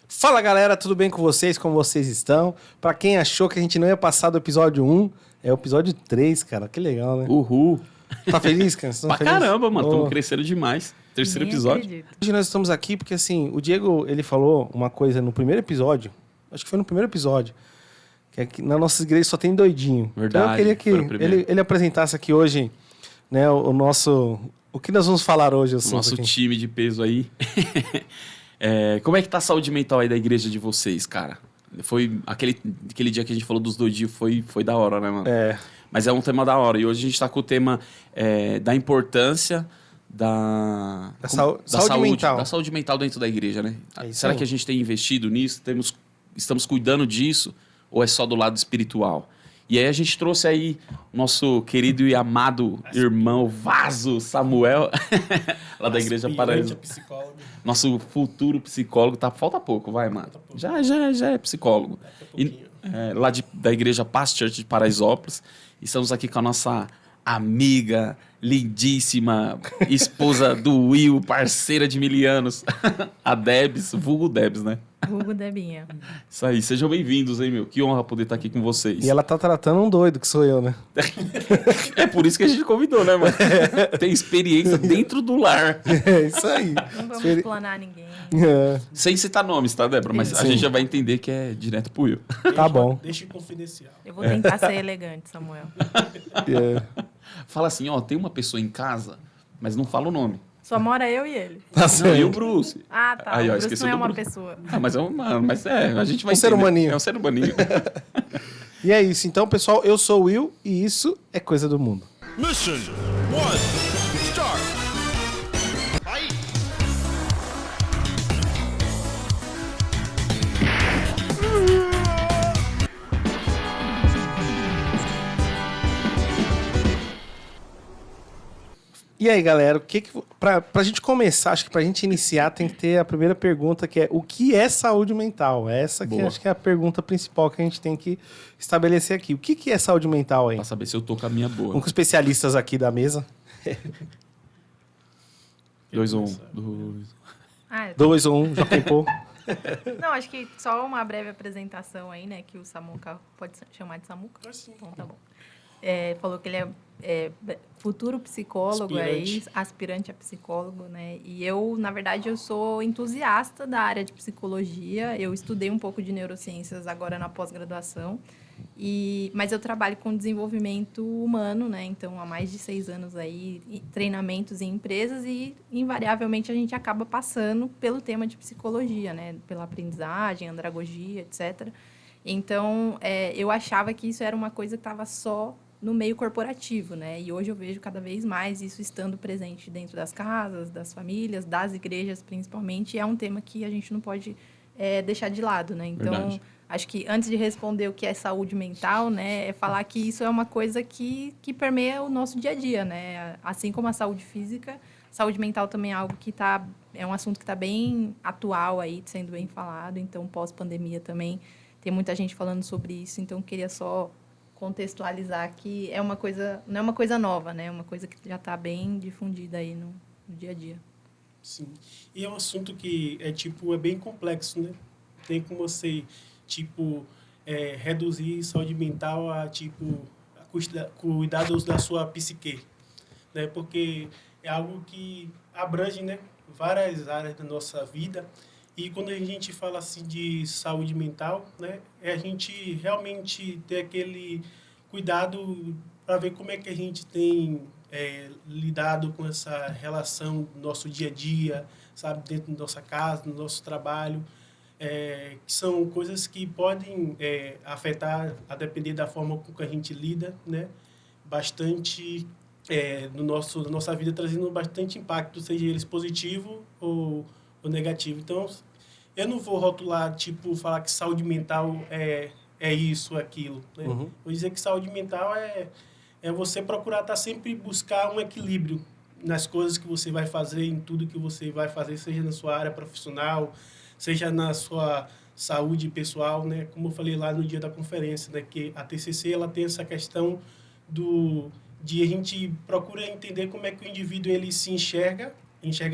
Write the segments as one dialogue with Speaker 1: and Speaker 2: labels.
Speaker 1: Fala galera, tudo bem com vocês? Como vocês estão? Pra quem achou que a gente não ia passar do episódio 1, é o episódio 3, cara. Que legal, né?
Speaker 2: Uhul.
Speaker 1: Tá feliz, cara?
Speaker 2: Pra caramba, mano. Estamos crescendo demais. Terceiro
Speaker 3: Nem
Speaker 2: episódio.
Speaker 3: acredito.
Speaker 1: Hoje nós estamos aqui porque, assim, o Diego, ele falou uma coisa no primeiro episódio. Acho que foi no primeiro episódio. Que é que na nossa igreja só tem doidinho.
Speaker 2: Verdade,
Speaker 1: Então eu queria que
Speaker 2: foi no primeiro.
Speaker 1: ele apresentasse aqui hoje, né, o nosso... O que nós vamos falar hoje?
Speaker 2: O nosso
Speaker 1: aqui?
Speaker 2: time de peso aí. Como é que tá a saúde mental aí da igreja de vocês, cara? Foi aquele dia que a gente falou dos doidinhos, foi da hora, né, mano?
Speaker 1: É.
Speaker 2: Mas é um tema da hora. E hoje a gente tá com o tema da importância da
Speaker 1: saúde mental.
Speaker 2: Da saúde mental dentro da igreja, né?
Speaker 1: É isso
Speaker 2: Será
Speaker 1: aí.
Speaker 2: que a gente tem investido nisso? Estamos cuidando disso? Ou é só do lado espiritual? E aí a gente trouxe aí nosso querido e amado irmão Vaso Samuel, lá da Igreja Paraíso.
Speaker 4: Psicólogo.
Speaker 2: Nosso futuro psicólogo. Falta pouco, vai, mano. Já é psicólogo. Lá da Igreja Paz Church de Paraisópolis. Estamos aqui com a nossa amiga, lindíssima, esposa do Will, parceira de 1000 anos, a Debs, vulgo Debs, né?
Speaker 3: Vulgo Debinha.
Speaker 2: Isso aí, sejam bem-vindos, hein, meu? Que honra poder estar aqui com vocês.
Speaker 1: E ela tá tratando um doido, que sou eu, né?
Speaker 2: É por isso que a gente convidou, né, mano? Tem experiência dentro do lar.
Speaker 1: É isso aí.
Speaker 3: Não vamos explanar ninguém.
Speaker 1: É,
Speaker 2: Sem citar nomes, tá, Débora? Mas a
Speaker 1: Sim.
Speaker 2: gente já vai entender que é direto pro Will.
Speaker 1: tá bom.
Speaker 4: Deixa confidencial.
Speaker 3: Eu vou tentar ser elegante, Samuel.
Speaker 1: É.
Speaker 2: Fala assim, ó, tem uma pessoa em casa, mas não fala o nome.
Speaker 3: Só mora eu e ele.
Speaker 1: Tá
Speaker 2: Não,
Speaker 1: certo.
Speaker 2: e o Bruce.
Speaker 3: Ah, tá.
Speaker 2: Aí, ó,
Speaker 3: o Bruce
Speaker 2: esqueceu
Speaker 3: não é
Speaker 2: do
Speaker 3: uma
Speaker 2: Bruce.
Speaker 3: pessoa.
Speaker 2: Ah, mas a gente vai
Speaker 1: Um ser
Speaker 2: entender.
Speaker 1: humaninho.
Speaker 2: É um ser humaninho.
Speaker 1: E é isso. Então, pessoal, eu sou o Will e isso é coisa do mundo.
Speaker 5: Mission 1, start! Fight!
Speaker 1: E aí, galera, pra gente começar, acho que pra gente iniciar, tem que ter a primeira pergunta, que é o que é saúde mental? Essa que
Speaker 2: Boa.
Speaker 1: acho que é a pergunta principal que a gente tem que estabelecer aqui. O que é saúde mental aí?
Speaker 2: Pra saber se eu tô com a minha
Speaker 1: Vamos
Speaker 2: boa.
Speaker 1: com os especialistas aqui da mesa.
Speaker 2: 2 ou 1.
Speaker 3: Ah,
Speaker 1: 2 ou 1, já tempou.
Speaker 3: não, acho que só uma breve apresentação aí, né? Que o Samuca pode chamar de Samuca? Então tá bom. Falou que ele é futuro psicólogo aí, aspirante a psicólogo, né? E eu, na verdade, eu sou entusiasta da área de psicologia. Eu estudei um pouco de neurociências agora na pós-graduação. Mas eu trabalho com desenvolvimento humano, né? Então, há mais de 6 anos aí, treinamentos em empresas e, invariavelmente, a gente acaba passando pelo tema de psicologia, né? Pela aprendizagem, andragogia, etc. Então, eu achava que isso era uma coisa que estava só no meio corporativo, né? E hoje eu vejo cada vez mais isso estando presente dentro das casas, das famílias, das igrejas, principalmente. E é um tema que a gente não pode deixar de lado, né? Então,
Speaker 2: Verdade.
Speaker 3: acho que antes de responder o que é saúde mental, né, é falar que isso é uma coisa que permeia o nosso dia a dia, né? Assim como a saúde física, saúde mental também é algo que é um assunto que está bem atual aí, sendo bem falado. Então, pós-pandemia também tem muita gente falando sobre isso. Então, queria só contextualizar que não é uma coisa nova, né? É uma coisa que já está bem difundida aí no dia a dia.
Speaker 4: Sim. E é um assunto que é bem complexo, né? Tem como você, reduzir saúde mental a cuidados da sua psique, né? Porque é algo que abrange, né, várias áreas da nossa vida. E quando a gente fala assim de saúde mental, né, é a gente realmente ter aquele cuidado para ver como é que a gente tem lidado com essa relação do nosso dia a dia, sabe, dentro da nossa casa, no nosso trabalho, que são coisas que podem afetar, a depender da forma com que a gente lida, né, bastante na nossa vida, trazendo bastante impacto, seja eles positivo ou negativo. Então, eu não vou rotular, falar que saúde mental é isso, aquilo, né?
Speaker 1: Uhum.
Speaker 4: Vou dizer que saúde mental é você procurar sempre buscar um equilíbrio nas coisas que você vai fazer, em tudo que você vai fazer, seja na sua área profissional, seja na sua saúde pessoal, né? Como eu falei lá no dia da conferência, né? Que a TCC ela tem essa questão de a gente procura entender como é que o indivíduo ele se enxerga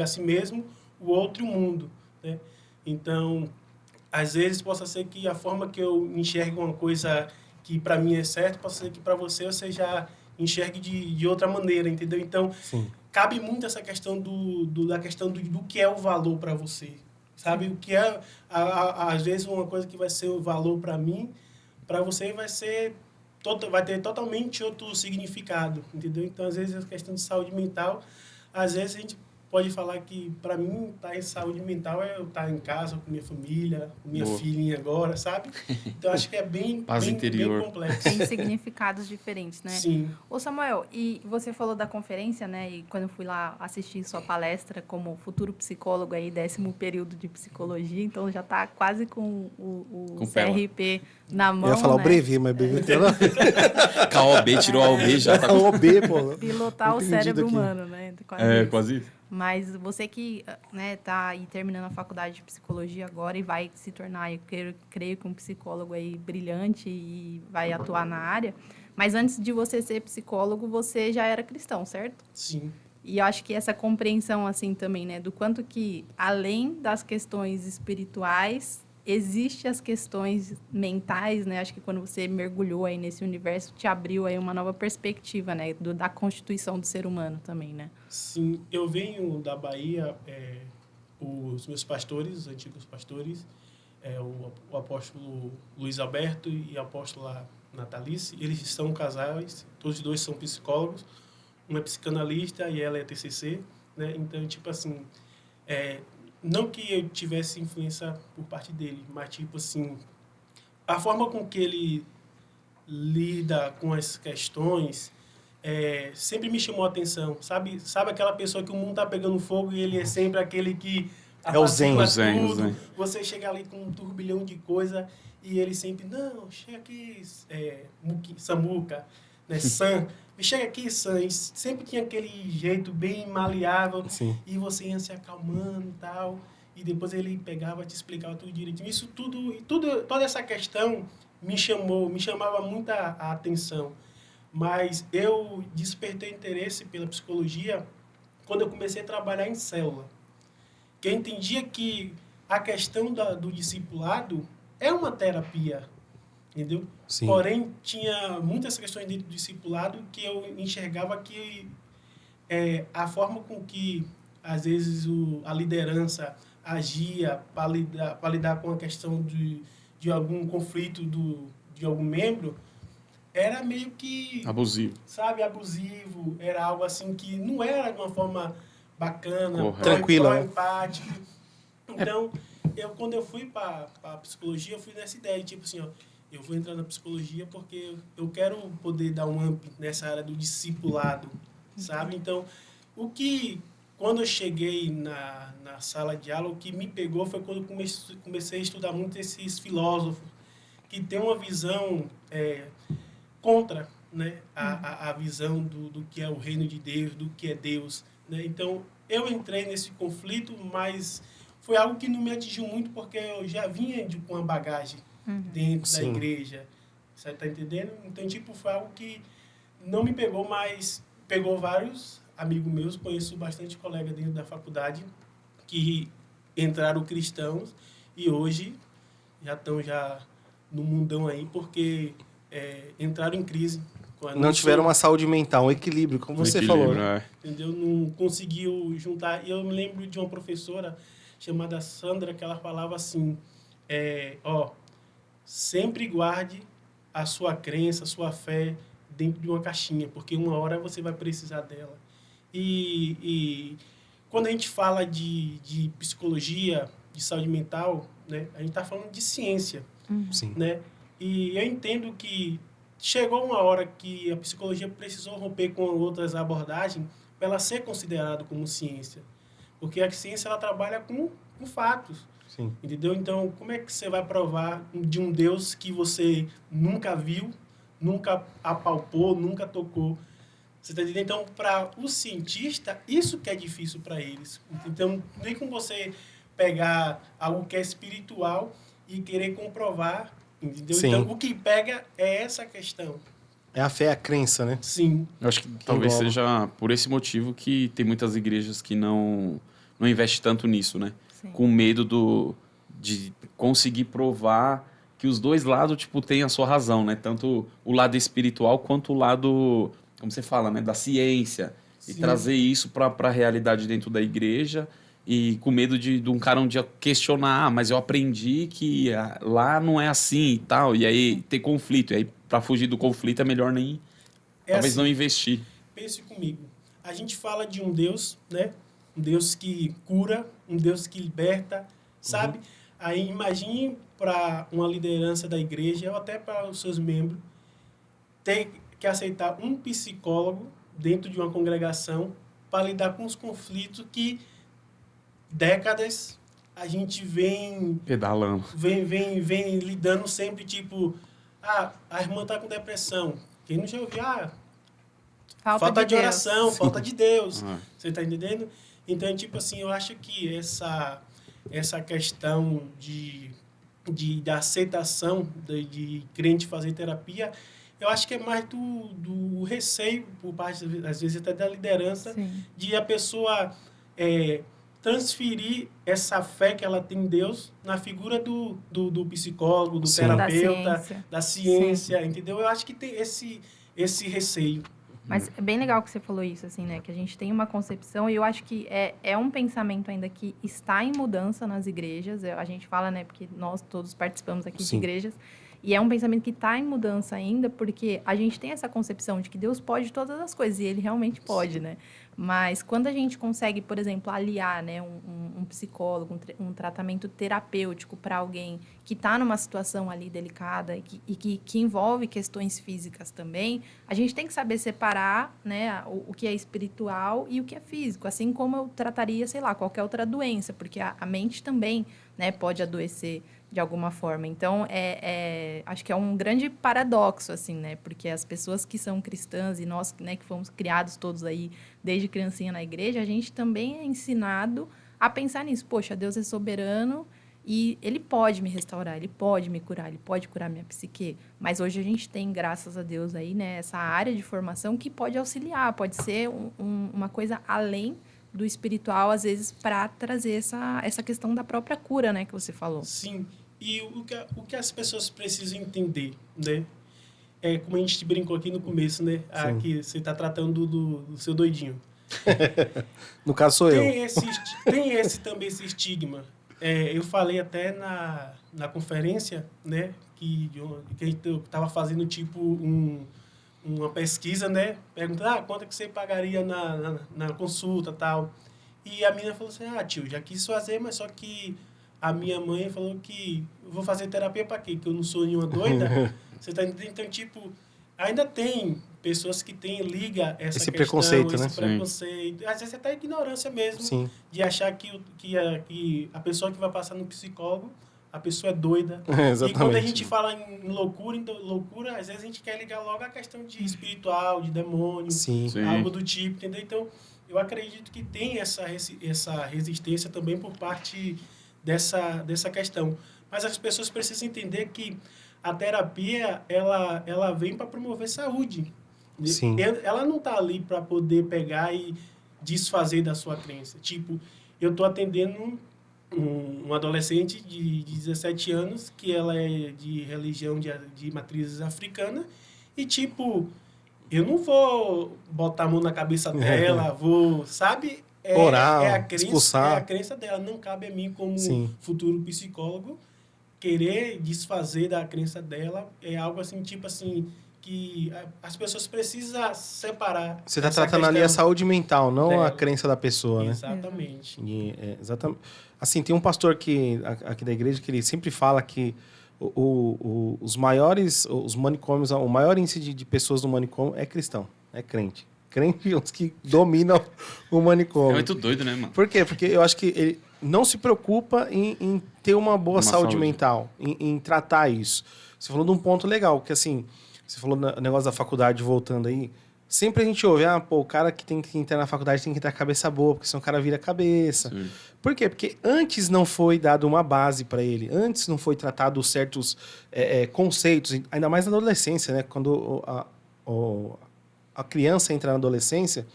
Speaker 4: a si mesmo, o outro e o mundo, né? Então, às vezes possa ser que a forma que eu enxergo uma coisa que para mim é certo, possa ser que para você já enxergue de outra maneira, entendeu? Então,
Speaker 1: Sim.
Speaker 4: cabe muito essa questão da questão do que é o valor para você, sabe? O que é, às vezes, uma coisa que vai ser o valor para mim, para você vai ter totalmente outro significado, entendeu? Então, às vezes, a questão de saúde mental, às vezes a gente pode falar que, para mim, estar em saúde mental é eu estar em casa com minha família, com minha
Speaker 2: Boa.
Speaker 4: filhinha agora, sabe? Então, acho que é bem
Speaker 2: Interior.
Speaker 4: complexo.
Speaker 3: Tem significados diferentes, né?
Speaker 4: Sim.
Speaker 3: Ô Samuel, e você falou da conferência, né? E quando eu fui lá assistir sua palestra como futuro psicólogo aí, 10º período de psicologia, então já tá quase com o
Speaker 2: Com pela.
Speaker 3: CRP na mão,
Speaker 1: Eu ia falar
Speaker 3: né?
Speaker 1: o brevet, mas brevet não.
Speaker 2: KOB, tirou a OB, já tá
Speaker 1: O OB, pô.
Speaker 3: Pilotar o
Speaker 1: Entendido
Speaker 3: cérebro
Speaker 1: aqui.
Speaker 3: humano, né?
Speaker 2: É,
Speaker 3: isso.
Speaker 2: quase isso.
Speaker 3: Mas você que, né, tá aí terminando a faculdade de psicologia agora e vai se tornar, eu creio que um psicólogo aí brilhante e vai atuar na área. Mas antes de você ser psicólogo, você já era cristão, certo?
Speaker 4: Sim.
Speaker 3: E eu acho que essa compreensão, assim, também, né, do quanto que, além das questões espirituais, existe as questões mentais, né? Acho que quando você mergulhou aí nesse universo, te abriu aí uma nova perspectiva, né, da constituição do ser humano também, né?
Speaker 4: Sim, eu venho da Bahia, os meus pastores, os antigos pastores, o apóstolo Luiz Alberto e a apóstola Natalice, eles são casais, todos dois são psicólogos, um é psicanalista e ela é TCC, né? Então, tipo assim, não que eu tivesse influência por parte dele, mas, tipo assim, a forma com que ele lida com as questões sempre me chamou a atenção, sabe aquela pessoa que o mundo tá pegando fogo e ele é sempre aquele que
Speaker 1: É o zen.
Speaker 4: apacigua
Speaker 2: O
Speaker 4: tudo.
Speaker 2: zen.
Speaker 4: Você chega ali com um turbilhão de coisa e ele sempre, não, chega aqui, Samuca, né, Sam, chega aqui, Sam, e sempre tinha aquele jeito bem maleável.
Speaker 1: Sim.
Speaker 4: E você ia se acalmando e tal, e depois ele pegava, te explicava tudo direitinho. Isso tudo, toda essa questão me chamava muita a atenção. Mas eu despertei interesse pela psicologia quando eu comecei a trabalhar em célula. Que eu entendia que a questão do discipulado é uma terapia, entendeu?
Speaker 1: Sim.
Speaker 4: Porém, tinha muitas questões dentro do discipulado que eu enxergava que a forma com que, às vezes, a liderança agia para lidar com a questão de algum conflito de algum membro era meio que,
Speaker 2: Abusivo.
Speaker 4: sabe, abusivo. Era algo assim que não era de uma forma bacana,
Speaker 2: Correto.
Speaker 1: Tranquila, né?
Speaker 4: empático. Então, quando eu fui para a psicologia, eu fui nessa ideia, tipo assim, ó, eu vou entrar na psicologia porque eu quero poder dar um up nessa área do discipulado, sabe? Então, quando eu cheguei na sala de aula, o que me pegou foi quando eu comecei a estudar muito esses filósofos que têm uma visão contra, né, a visão do que é o reino de Deus, do que é Deus, né? Então, eu entrei nesse conflito, mas foi algo que não me atingiu muito porque eu já vinha com uma bagagem dentro da
Speaker 1: Sim.
Speaker 4: igreja, você tá entendendo? Então, tipo, foi algo que não me pegou, mas pegou vários amigos meus, conheço bastante colega dentro da faculdade que entraram cristãos e hoje já estão no mundão aí porque entraram em crise.
Speaker 1: Não tiveram uma saúde mental, um equilíbrio, como você falou. Né?
Speaker 4: Entendeu? Não conseguiu juntar. E eu me lembro de uma professora chamada Sandra, que ela falava assim, sempre guarde a sua crença, a sua fé dentro de uma caixinha, porque uma hora você vai precisar dela. E quando a gente fala de psicologia, de saúde mental, né, a gente está falando de ciência.
Speaker 1: Sim.
Speaker 4: Né? E eu entendo que chegou uma hora que a psicologia precisou romper com outras abordagens para ela ser considerada como ciência. Porque a ciência ela trabalha com fatos.
Speaker 1: Sim.
Speaker 4: Entendeu? Então, como é que você vai provar de um Deus que você nunca viu, nunca apalpou, nunca tocou? Você está entendendo? Então, para o cientista, isso que é difícil para eles. Então, não tem como você pegar algo que é espiritual e querer comprovar, entendeu?
Speaker 1: Sim.
Speaker 4: Então, o que pega é essa questão.
Speaker 1: É a fé, a crença, né?
Speaker 4: Sim.
Speaker 2: Eu acho que talvez
Speaker 1: engloba.
Speaker 2: seja por esse motivo que tem muitas igrejas que não investem tanto nisso, né?
Speaker 3: Sim.
Speaker 2: Com medo de conseguir provar que os dois lados, tipo, têm a sua razão, né? Tanto o lado espiritual quanto o lado, como você fala, né? Da ciência. E
Speaker 4: Sim.
Speaker 2: trazer isso para a realidade dentro da igreja e com medo de um cara um dia questionar, mas eu aprendi que lá não é assim e tal, e aí ter conflito. E aí, para fugir do conflito, é melhor nem, talvez
Speaker 4: assim,
Speaker 2: não investir.
Speaker 4: Pense comigo. A gente fala de um Deus, né? Um Deus que cura, um Deus que liberta, sabe? Aí imagine para uma liderança da igreja ou até para os seus membros ter que aceitar um psicólogo dentro de uma congregação para lidar com os conflitos que décadas a gente vem
Speaker 2: Pedalando.
Speaker 4: vem lidando sempre, tipo, a irmã tá com depressão. Quem não já ouviu? Falta de oração, falta de Deus. Você tá entendendo? Então, tipo assim, eu acho que essa questão da aceitação de crente fazer terapia, eu acho que é mais do receio, por parte, às vezes, até da liderança,
Speaker 3: Sim.
Speaker 4: de a pessoa transferir essa fé que ela tem em Deus na figura do psicólogo, do
Speaker 1: Sim.
Speaker 4: terapeuta,
Speaker 3: Da ciência.
Speaker 4: da ciência, entendeu? Eu acho que tem esse receio.
Speaker 3: Mas é bem legal que você falou isso, assim, né? Que a gente tem uma concepção, e eu acho que é um pensamento ainda que está em mudança nas igrejas. A gente fala, né? Porque nós todos participamos aqui de
Speaker 1: Sim.
Speaker 3: igrejas. E é um pensamento que está em mudança ainda, porque a gente tem essa concepção de que Deus pode todas as coisas, e Ele realmente pode, né? Mas quando a gente consegue, por exemplo, aliar, né, um psicólogo, um tratamento terapêutico para alguém que está numa situação ali delicada e que envolve questões físicas também, a gente tem que saber separar, né, o que é espiritual e o que é físico, assim como eu trataria, sei lá, qualquer outra doença, porque a mente também, né, pode adoecer de alguma forma. Então, acho que é um grande paradoxo, assim, né? Porque as pessoas que são cristãs e nós, né, que fomos criados todos aí desde criancinha na igreja, a gente também é ensinado a pensar nisso. Poxa, Deus é soberano e Ele pode me restaurar, Ele pode me curar, Ele pode curar minha psique. Mas hoje a gente tem, graças a Deus, aí, né, essa área de formação que pode auxiliar, pode ser uma coisa além do espiritual, às vezes, para trazer essa questão da própria cura, né, que você falou.
Speaker 4: Sim. E o que as pessoas precisam entender, né? Como a gente brincou aqui no começo, né? Que você está tratando do seu doidinho.
Speaker 1: No caso sou eu.
Speaker 4: Tem também esse estigma. Eu falei até na conferência, né? Que eu estava fazendo tipo uma pesquisa, né? Perguntando, quanto é que você pagaria na consulta e tal. E a menina falou assim, tio, já quis fazer, mas só que a minha mãe falou que eu vou fazer terapia para quê? Que eu não sou nenhuma doida. Você tá entendendo? Então, tipo, ainda tem pessoas que liga essa
Speaker 1: esse
Speaker 4: questão,
Speaker 1: preconceito,
Speaker 4: esse
Speaker 1: né?
Speaker 4: preconceito. Às vezes até ignorância mesmo.
Speaker 1: Sim.
Speaker 4: De achar que a pessoa que vai passar no psicólogo, a pessoa é doida.
Speaker 1: Exatamente.
Speaker 4: E quando a gente fala em loucura, às vezes a gente quer ligar logo a questão de espiritual, de demônio,
Speaker 1: Sim.
Speaker 4: algo do tipo, entendeu? Então, eu acredito que tem essa resistência também por parte dessa questão. Mas as pessoas precisam entender que a terapia, ela vem para promover saúde.
Speaker 1: Sim.
Speaker 4: Ela não está ali para poder pegar e desfazer da sua crença. Tipo, eu estou atendendo um adolescente de 17 anos, que ela é de religião de matrizes africana, e tipo, eu não vou botar a mão na cabeça dela, vou, sabe?
Speaker 1: Orar, expulsar.
Speaker 4: É a crença dela. Não cabe a mim, como
Speaker 1: Sim.
Speaker 4: futuro psicólogo, querer desfazer da crença dela. É algo assim, tipo assim, que as pessoas precisam separar.
Speaker 1: Você está
Speaker 4: essa
Speaker 1: tratando ali a
Speaker 4: questão
Speaker 1: saúde mental, não
Speaker 4: dela.
Speaker 1: a crença da pessoa, né?
Speaker 4: Exatamente.
Speaker 1: Exatamente. Assim, tem um pastor aqui da igreja que ele sempre fala que os manicômios, o maior índice de pessoas no manicômio é cristão, é crente. Crente é os que dominam o manicômio.
Speaker 2: É muito doido, né, mano?
Speaker 1: Por quê? Porque eu acho que ele não se preocupa em ter uma boa saúde mental, em tratar isso. Você falou de um ponto legal, que assim, você falou no negócio da faculdade, voltando aí, sempre a gente ouve, o cara que tem que entrar na faculdade tem que ter a cabeça boa, porque senão o cara vira a cabeça. Sim. Por quê? Porque antes não foi dado uma base para ele, antes não foi tratado certos conceitos, ainda mais na adolescência, né? Quando a criança entra na adolescência,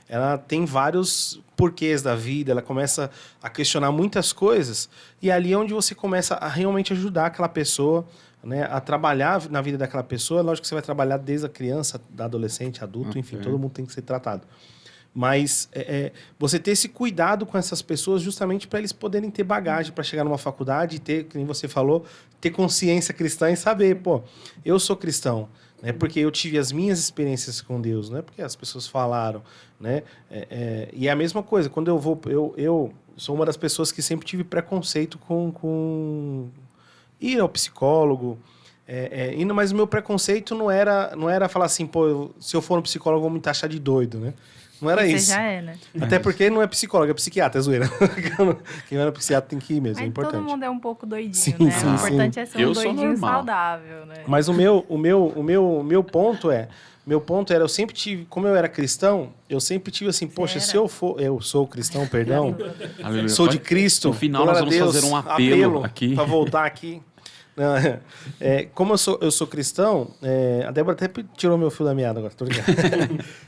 Speaker 1: ela tem vários porquês da vida, ela começa a questionar muitas coisas, e ali é onde você começa a realmente ajudar aquela pessoa, né, a trabalhar na vida daquela pessoa. Lógico que você vai trabalhar desde a criança, da adolescente, adulto, enfim, todo mundo tem que ser tratado. Mas você ter esse cuidado com essas pessoas justamente para eles poderem ter bagagem para chegar numa faculdade e ter, como você falou, ter consciência cristã e saber, pô, eu sou cristão, né? Porque eu tive as minhas experiências com Deus, não é porque as pessoas falaram, né? E é a mesma coisa, quando eu sou uma das pessoas que sempre tive preconceito com ir ao psicólogo, mas o meu preconceito não era falar assim, pô, se eu for no psicólogo vão me taxar de doido, né? Não era isso.
Speaker 3: Você já é, né?
Speaker 1: Até porque não é psicólogo, é psiquiatra, é zoeira. Quem não é psiquiatra tem que ir mesmo,
Speaker 3: Mas
Speaker 1: é importante.
Speaker 3: todo mundo é um pouco doidinho,
Speaker 1: Sim,
Speaker 3: né?
Speaker 1: sim,
Speaker 3: O importante é ser
Speaker 2: Eu
Speaker 3: um
Speaker 2: sou
Speaker 3: doidinho
Speaker 2: normal.
Speaker 3: saudável, né?
Speaker 1: Mas o meu ponto era, eu sempre tive, como eu era cristão, eu sempre tive assim, poxa,
Speaker 3: era?
Speaker 1: se eu sou cristão, perdão,
Speaker 2: Aleluia.
Speaker 1: sou de Cristo.
Speaker 2: No final nós
Speaker 1: glória a
Speaker 2: vamos
Speaker 1: Deus,
Speaker 2: fazer um apelo aqui.
Speaker 1: para voltar aqui. Não, como eu sou cristão, a Débora até tirou meu fio da meada agora, tô ligado.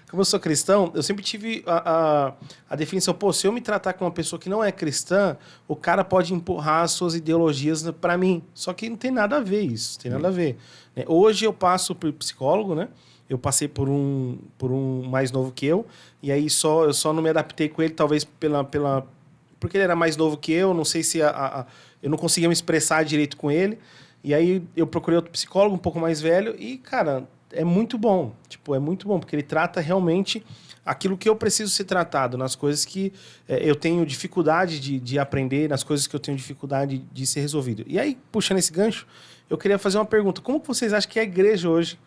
Speaker 1: Como eu sou cristão, eu sempre tive a definição, pô, se eu me tratar com uma pessoa que não é cristã, o cara pode empurrar as suas ideologias para mim. Só que não tem nada a ver isso, tem nada a ver. Hoje eu passo por psicólogo, né? Eu passei por um mais novo que eu, e aí eu só não me adaptei com ele, talvez porque ele era mais novo que eu, não sei se eu não conseguia me expressar direito com ele. E aí eu procurei outro psicólogo um pouco mais velho e, cara, é muito bom. Tipo, é muito bom, porque ele trata realmente aquilo que eu preciso ser tratado, nas coisas que eu tenho dificuldade de aprender, nas coisas que eu tenho dificuldade de ser resolvido. E aí, puxando esse gancho, eu queria fazer uma pergunta. Como que vocês acham que a igreja hoje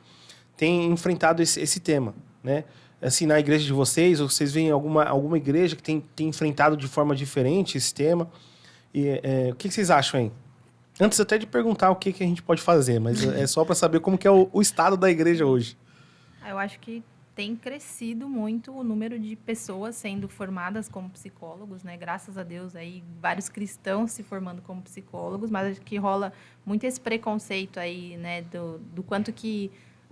Speaker 1: tem enfrentado esse tema, né? Assim, na igreja de vocês, ou vocês veem alguma igreja que tem enfrentado de forma diferente esse tema? E, o que vocês acham aí? Antes até de perguntar o que a gente pode fazer, mas é só para saber como que é o estado da igreja hoje.
Speaker 3: Eu acho que tem crescido muito o número de pessoas sendo formadas como psicólogos, né? Graças a Deus, aí vários cristãos se formando como psicólogos, mas acho que rola muito esse preconceito aí, né? Do quanto que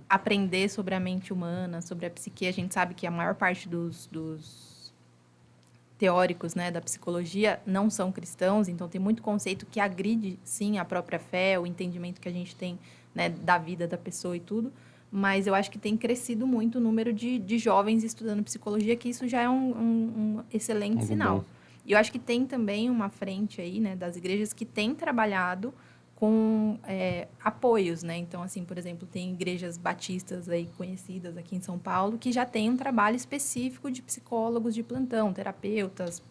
Speaker 3: aprender sobre a mente humana, sobre a psique, a gente sabe que a maior parte dos teóricos, né, da psicologia não são cristãos, então tem muito conceito que agride, sim, a própria fé, o entendimento que a gente tem, né, da vida da pessoa e tudo, mas eu acho que tem crescido muito o número de jovens estudando psicologia, que isso já é um excelente sinal. E eu acho que tem também uma frente aí, né, das igrejas que têm trabalhado com apoios, né? Então, assim, por exemplo, tem igrejas batistas aí conhecidas aqui em São Paulo que já tem um trabalho específico de psicólogos de plantão, terapeutas,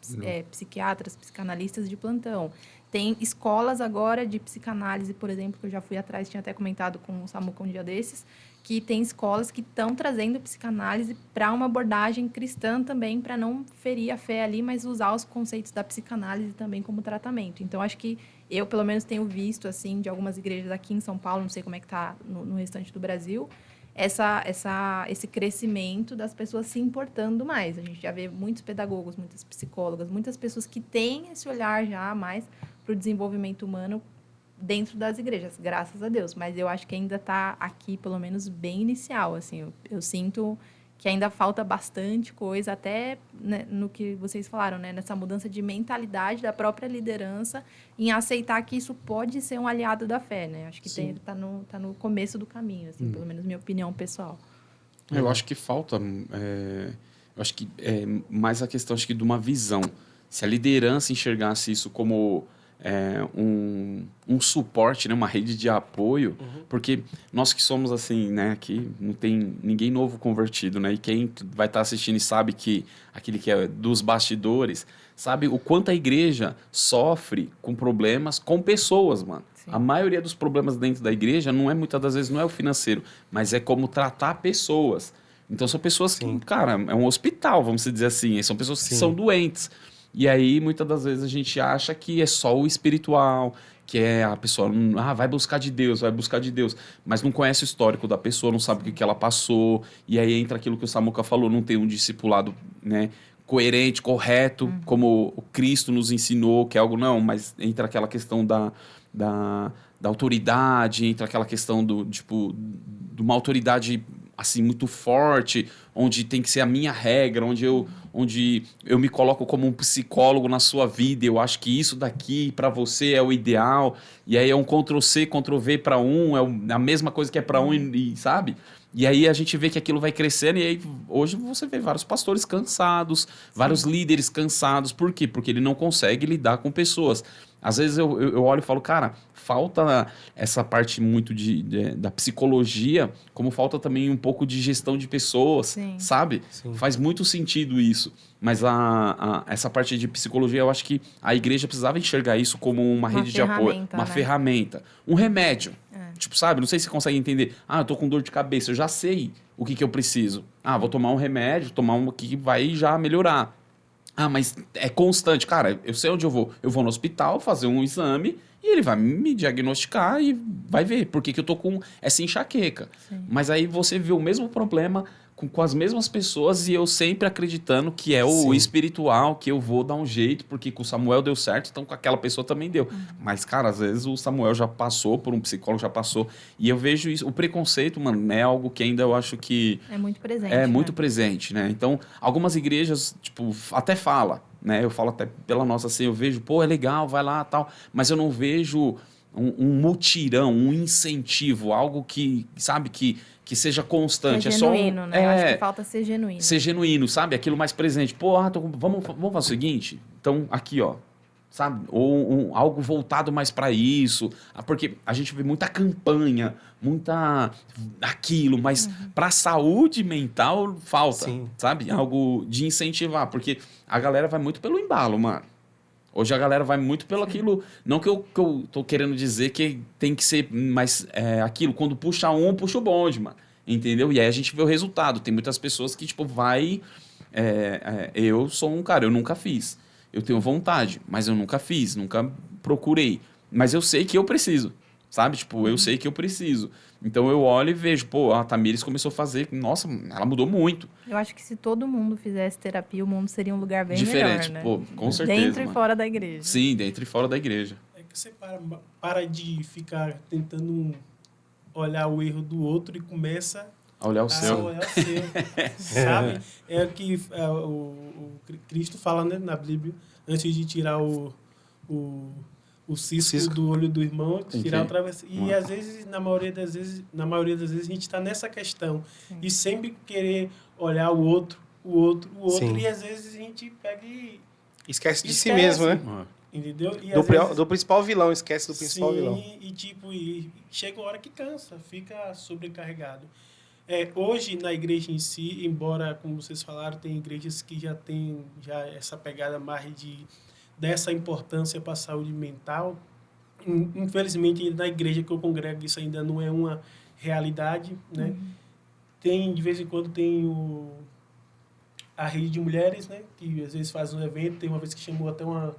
Speaker 3: psiquiatras, psicanalistas de plantão. Tem escolas agora de psicanálise, por exemplo, que eu já fui atrás, tinha até comentado com o Samuca um dia desses, que tem escolas que estão trazendo psicanálise para uma abordagem cristã também, para não ferir a fé ali, mas usar os conceitos da psicanálise também como tratamento. Então, acho que eu, pelo menos, tenho visto, assim, de algumas igrejas aqui em São Paulo, não sei como é que está no restante do Brasil, esse crescimento das pessoas se importando mais. A gente já vê muitos pedagogos, muitas psicólogas, muitas pessoas que têm esse olhar já mais para o desenvolvimento humano dentro das igrejas, graças a Deus. Mas eu acho que ainda está aqui, pelo menos, bem inicial. Assim, eu sinto que ainda falta bastante coisa, até, né, no que vocês falaram, né, nessa mudança de mentalidade da própria liderança, em aceitar que isso pode ser um aliado da fé, né? Acho que está no começo do caminho, assim, pelo menos minha opinião pessoal.
Speaker 2: Eu acho que falta... eu acho que é mais a questão, acho que, de uma visão. Se a liderança enxergasse isso como um suporte, né, uma rede de apoio, porque nós que somos assim, né, aqui não tem ninguém novo convertido, né, e quem vai estar assistindo e sabe que aquele que é dos bastidores, sabe o quanto a igreja sofre com problemas com pessoas, mano. Sim. A maioria dos problemas dentro da igreja muitas das vezes não é o financeiro, mas é como tratar pessoas. Então são pessoas que, cara, é um hospital, vamos dizer assim, são pessoas que são doentes. E aí, muitas das vezes, a gente acha que é só o espiritual, que é a pessoa, vai buscar de Deus, mas não conhece o histórico da pessoa, não sabe o que ela passou, e aí entra aquilo que o Samuca falou, não tem um discipulado, né, coerente, correto, como o Cristo nos ensinou, que é algo não, mas entra aquela questão da autoridade, entra aquela questão de uma autoridade assim, muito forte, onde tem que ser a minha regra, onde eu me coloco como um psicólogo na sua vida, eu acho que isso daqui para você é o ideal, e aí é um Ctrl-C, Ctrl-V para um, a mesma coisa que é para um, e sabe? E aí a gente vê que aquilo vai crescendo, e aí hoje você vê vários pastores cansados, vários líderes cansados. Por quê? Porque ele não consegue lidar com pessoas. Às vezes eu olho e falo, cara, falta essa parte muito da psicologia, como falta também um pouco de gestão de pessoas,
Speaker 3: Sim.
Speaker 2: sabe?
Speaker 1: Sim.
Speaker 2: Faz muito sentido isso. Mas essa parte de psicologia, eu acho que a igreja precisava enxergar isso como uma rede de apoio, uma ferramenta, um remédio. Tipo, sabe? Não sei se você consegue entender. Ah, eu tô com dor de cabeça, eu já sei o que eu preciso. Ah, vou tomar um remédio, tomar um que vai já melhorar. Ah, mas é constante. Cara, eu sei onde eu vou. Eu vou no hospital fazer um exame e ele vai me diagnosticar e vai ver por que eu tô com essa enxaqueca.
Speaker 3: Sim.
Speaker 2: Mas aí você vê o mesmo problema com as mesmas pessoas e eu sempre acreditando que é o espiritual, que eu vou dar um jeito, porque com o Samuel deu certo, então com aquela pessoa também deu. Mas, cara, às vezes o Samuel já passou por um psicólogo, já passou. E eu vejo isso. O preconceito, mano, é algo que ainda eu acho que...
Speaker 3: É muito presente.
Speaker 2: É muito presente, né? Então, algumas igrejas, tipo, até fala, né? Eu falo até pela nossa, assim, eu vejo, pô, é legal, vai lá, tal. Mas eu não vejo um mutirão, um incentivo, algo que, sabe, que seja constante.
Speaker 3: É genuíno, né? Eu acho que falta ser genuíno.
Speaker 2: Ser genuíno, sabe? Aquilo mais presente. Pô, vamos fazer o seguinte? Então, aqui, ó. Sabe? Ou algo voltado mais para isso. Porque a gente vê muita campanha, muita aquilo, mas para a saúde mental falta, sabe? Algo de incentivar. Porque a galera vai muito pelo embalo, mano. Hoje a galera vai muito pelo aquilo. Não que eu tô querendo dizer que tem que ser mais aquilo. Quando puxa um, puxa o bonde, mano. Entendeu? E aí a gente vê o resultado. Tem muitas pessoas que, tipo, vai... eu sou um cara, eu nunca fiz. Eu tenho vontade, mas eu nunca fiz, nunca procurei. Mas eu sei que eu preciso, sabe? Tipo, eu sei que eu preciso. Então eu olho e vejo, pô, a Tamires começou a fazer, nossa, ela mudou muito.
Speaker 3: Eu acho que se todo mundo fizesse terapia, o mundo seria um lugar bem
Speaker 2: diferente,
Speaker 3: melhor, né?
Speaker 2: Pô, com certeza.
Speaker 3: Dentro e fora da igreja.
Speaker 2: Sim, dentro e fora da igreja.
Speaker 4: É que você para de ficar tentando olhar o erro do outro e começa
Speaker 2: a olhar o seu.
Speaker 4: Olhar o seu, sabe? É que o Cristo fala, né, na Bíblia, antes de tirar o cisco do olho do irmão, tirar o travesseiro. E às vezes, na maioria das vezes, a gente está nessa questão. E sempre querer olhar o outro. E às vezes a gente pega e...
Speaker 1: Esquece de si mesmo, né?
Speaker 4: Entendeu? E
Speaker 1: do principal vilão, esquece do principal vilão.
Speaker 4: E tipo, chega uma hora que cansa, fica sobrecarregado. Hoje, na igreja em si, embora, como vocês falaram, tem igrejas que já tem essa pegada mais dessa importância para a saúde mental. Infelizmente, na igreja que eu congrego, isso ainda não é uma realidade, né? De vez em quando tem a rede de mulheres, né? Que às vezes faz um evento, tem uma vez que chamou até uma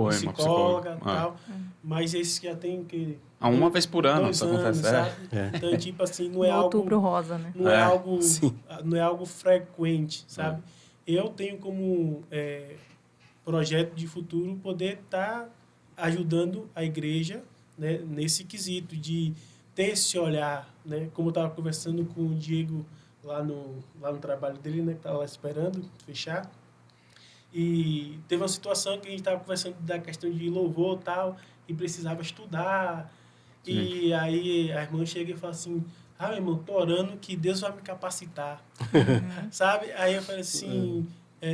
Speaker 4: psicóloga e tal. Mas esses já tem que...
Speaker 2: uma vez por ano, isso acontece.
Speaker 4: Então, tipo assim, não é algo...
Speaker 3: Outubro rosa, né?
Speaker 4: Não é algo frequente, sabe? Eu tenho como projeto de futuro poder estar ajudando a igreja, né, nesse quesito de ter esse olhar, né? Como eu estava conversando com o Diego lá no trabalho dele, né? Que estava lá esperando fechar. E teve uma situação que a gente estava conversando da questão de louvor e tal, e precisava estudar. Sim. E aí a irmã chega e fala assim, meu irmão, tô orando que Deus vai me capacitar. Sabe? Aí eu falei assim,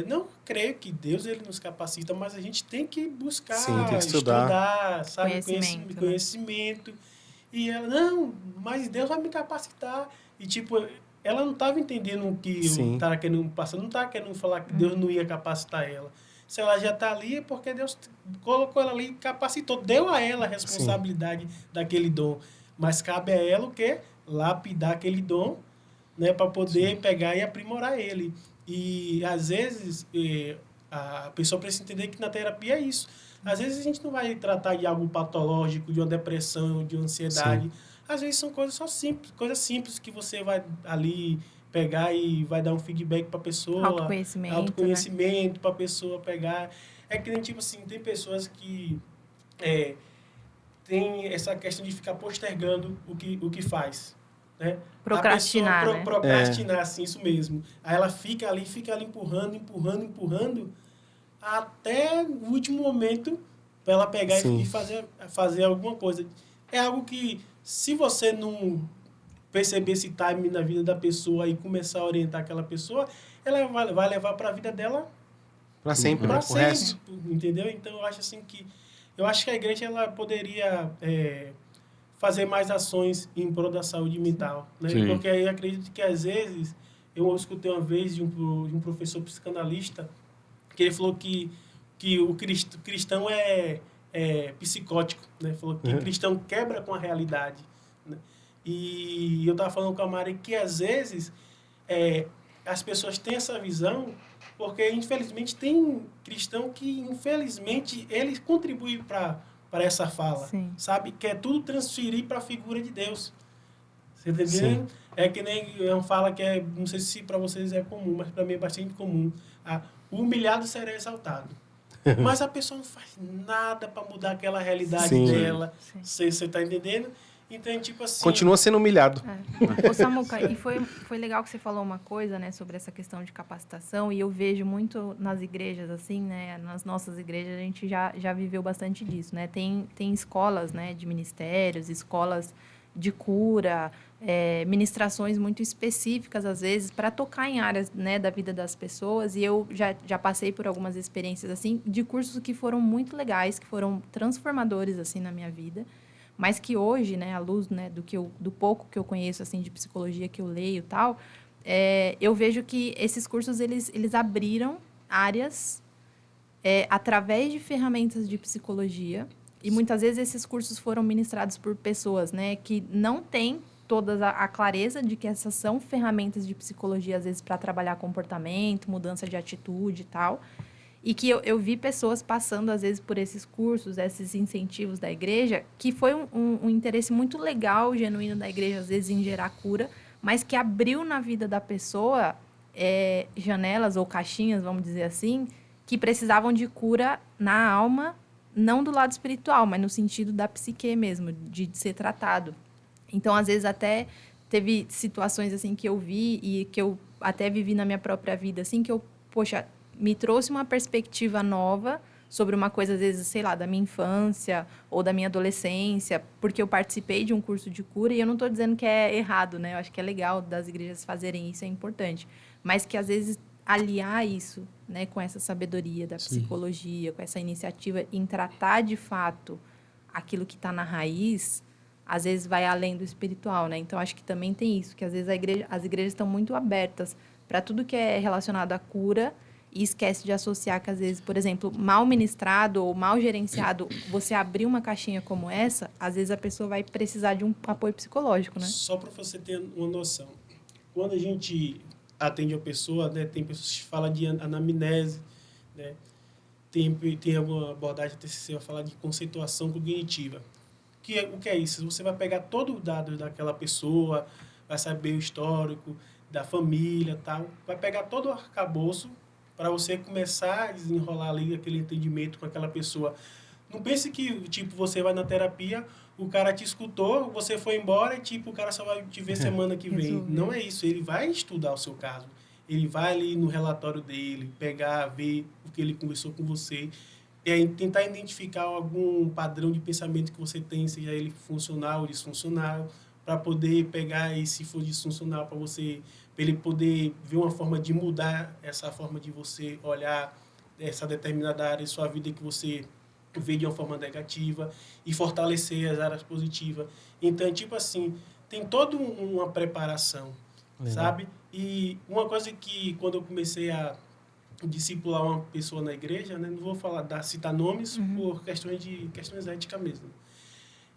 Speaker 4: não creio que Deus ele nos capacita, mas a gente tem que buscar,
Speaker 1: tem que estudar,
Speaker 4: sabe? Conhecimento. Né? E ela, não, mas Deus vai me capacitar. E tipo... Ela não estava entendendo o que eu estava querendo passar, não estava querendo falar que Deus não ia capacitar ela. Se ela já está ali, é porque Deus colocou ela ali e capacitou, deu a ela a responsabilidade daquele dom. Mas cabe a ela o quê? Lapidar aquele dom, né, para poder pegar e aprimorar ele. E, às vezes, a pessoa precisa entender que na terapia é isso. Às vezes, a gente não vai tratar de algo patológico, de uma depressão, de uma ansiedade. Às vezes são coisas coisas simples que você vai ali pegar e vai dar um feedback para a pessoa. Autoconhecimento, né? Para a pessoa pegar. É que nem, tipo assim, tem pessoas que tem essa questão de ficar postergando o que faz. né?
Speaker 3: Procrastinar,
Speaker 4: a pessoa
Speaker 3: né?
Speaker 4: procrastinar, assim, isso mesmo. Aí ela fica ali empurrando, até o último momento para ela pegar
Speaker 1: Sim.
Speaker 4: e fazer alguma coisa. É algo que, se você não perceber esse time na vida da pessoa e começar a orientar aquela pessoa, ela vai levar para a vida dela
Speaker 1: Pra sempre, né?
Speaker 4: para
Speaker 1: O
Speaker 4: sempre,
Speaker 1: resto.
Speaker 4: entendeu? Então eu acho que a igreja ela poderia fazer mais ações em prol da saúde mental, né?
Speaker 2: Sim.
Speaker 4: Porque aí eu acredito que às vezes eu escutei uma vez de um professor psicanalista que ele falou que o cristão é psicótico, né? Falou que o cristão quebra com a realidade, né? E eu estava falando com a Mari que às vezes as pessoas têm essa visão porque, infelizmente, tem cristão que, infelizmente, ele contribui para essa fala,
Speaker 3: Sim.
Speaker 4: sabe? Quer tudo transferir para a figura de Deus. Você está
Speaker 1: Sim.
Speaker 4: entendendo? É que nem uma fala que não sei se para vocês é comum, mas para mim é bastante comum. O humilhado será exaltado. Mas a pessoa não faz nada para mudar aquela realidade
Speaker 1: Sim.
Speaker 4: dela.
Speaker 3: Sim.
Speaker 4: Você está entendendo? Então, tipo assim...
Speaker 1: Continua sendo humilhado.
Speaker 3: Ô, Samuca, e foi legal que você falou uma coisa, né, sobre essa questão de capacitação, e eu vejo muito nas igrejas, assim, né, nas nossas igrejas, a gente já viveu bastante disso, né, tem escolas, né, de ministérios, escolas de cura, ministrações muito específicas, às vezes, para tocar em áreas, né, da vida das pessoas, e eu já passei por algumas experiências, assim, de cursos que foram muito legais, que foram transformadores, assim, na minha vida, mas que hoje, né, à luz, né, do pouco que eu conheço, assim, de psicologia que eu leio e tal, eu vejo que esses cursos, eles abriram áreas através de ferramentas de psicologia, e muitas vezes esses cursos foram ministrados por pessoas, né, que não têm toda a clareza de que essas são ferramentas de psicologia, às vezes, para trabalhar comportamento, mudança de atitude e tal, e que eu vi pessoas passando, às vezes, por esses cursos, esses incentivos da igreja, que foi um interesse muito legal, genuíno da igreja, às vezes, em gerar cura, mas que abriu na vida da pessoa janelas ou caixinhas, vamos dizer assim, que precisavam de cura na alma, não do lado espiritual, mas no sentido da psique mesmo, de ser tratado. Então, às vezes, até teve situações assim que eu vi e que eu até vivi na minha própria vida, assim, que eu, poxa, me trouxe uma perspectiva nova sobre uma coisa, às vezes, sei lá, da minha infância ou da minha adolescência, porque eu participei de um curso de cura, e eu não estou dizendo que é errado, né? Eu acho que é legal das igrejas fazerem isso, é importante. Mas que, às vezes, aliar isso, né, com essa sabedoria da psicologia, com essa iniciativa em tratar, de fato, aquilo que está na raiz, às vezes vai além do espiritual, né? Então, acho que também tem isso, que às vezes as igrejas estão muito abertas para tudo que é relacionado à cura, e esquece de associar que, às vezes, por exemplo, mal ministrado ou mal gerenciado, você abrir uma caixinha como essa, às vezes a pessoa vai precisar de um apoio psicológico, né?
Speaker 4: Só para você ter uma noção. Quando a gente atende a pessoa, né, tem pessoas que falam de anamnese, né? Tem alguma abordagem TCC, vai falar de conceituação cognitiva. O que é isso? Você vai pegar todo o dado daquela pessoa, vai saber o histórico da família, tal, vai pegar todo o arcabouço para você começar a desenrolar ali aquele entendimento com aquela pessoa. Não pense que, tipo, você vai na terapia, o cara te escutou, você foi embora e, tipo, o cara só vai te ver semana que vem. Não é isso. Ele vai estudar o seu caso. Ele vai ali no relatório dele, pegar, ver o que ele conversou com você, tentar identificar algum padrão de pensamento que você tem, seja ele funcional ou disfuncional, para poder pegar, e se for disfuncional, para ele poder ver uma forma de mudar essa forma de você olhar essa determinada área de sua vida que você vê de uma forma negativa e fortalecer as áreas positivas. Então, tipo assim, tem toda uma preparação, sabe? E uma coisa que, quando eu comecei a discipular uma pessoa na igreja, né, não vou citar nomes por questões éticas mesmo.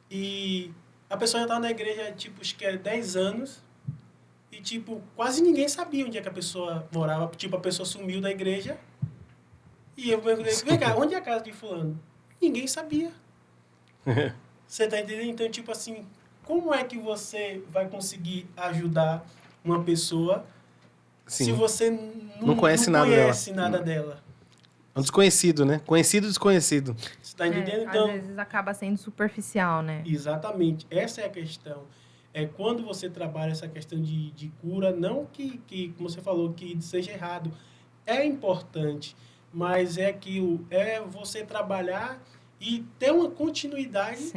Speaker 4: E a pessoa já estava na igreja, tipo, acho que 10 anos, e, tipo, quase ninguém sabia onde é que a pessoa morava. Tipo, a pessoa sumiu da igreja, e eu perguntei, vem cá, onde é a casa de fulano? Ninguém sabia. Você tá entendendo? Então, tipo assim, como é que você vai conseguir ajudar uma pessoa se você não conhece nada dela?
Speaker 1: Um desconhecido, né? Conhecido desconhecido.
Speaker 4: Você tá entendendo? Então,
Speaker 3: às vezes acaba sendo superficial, né?
Speaker 4: exatamente. Essa é a questão. quando você trabalha essa questão de cura, não que, como você falou, que seja errado, é importante, mas é você trabalhar e ter uma continuidade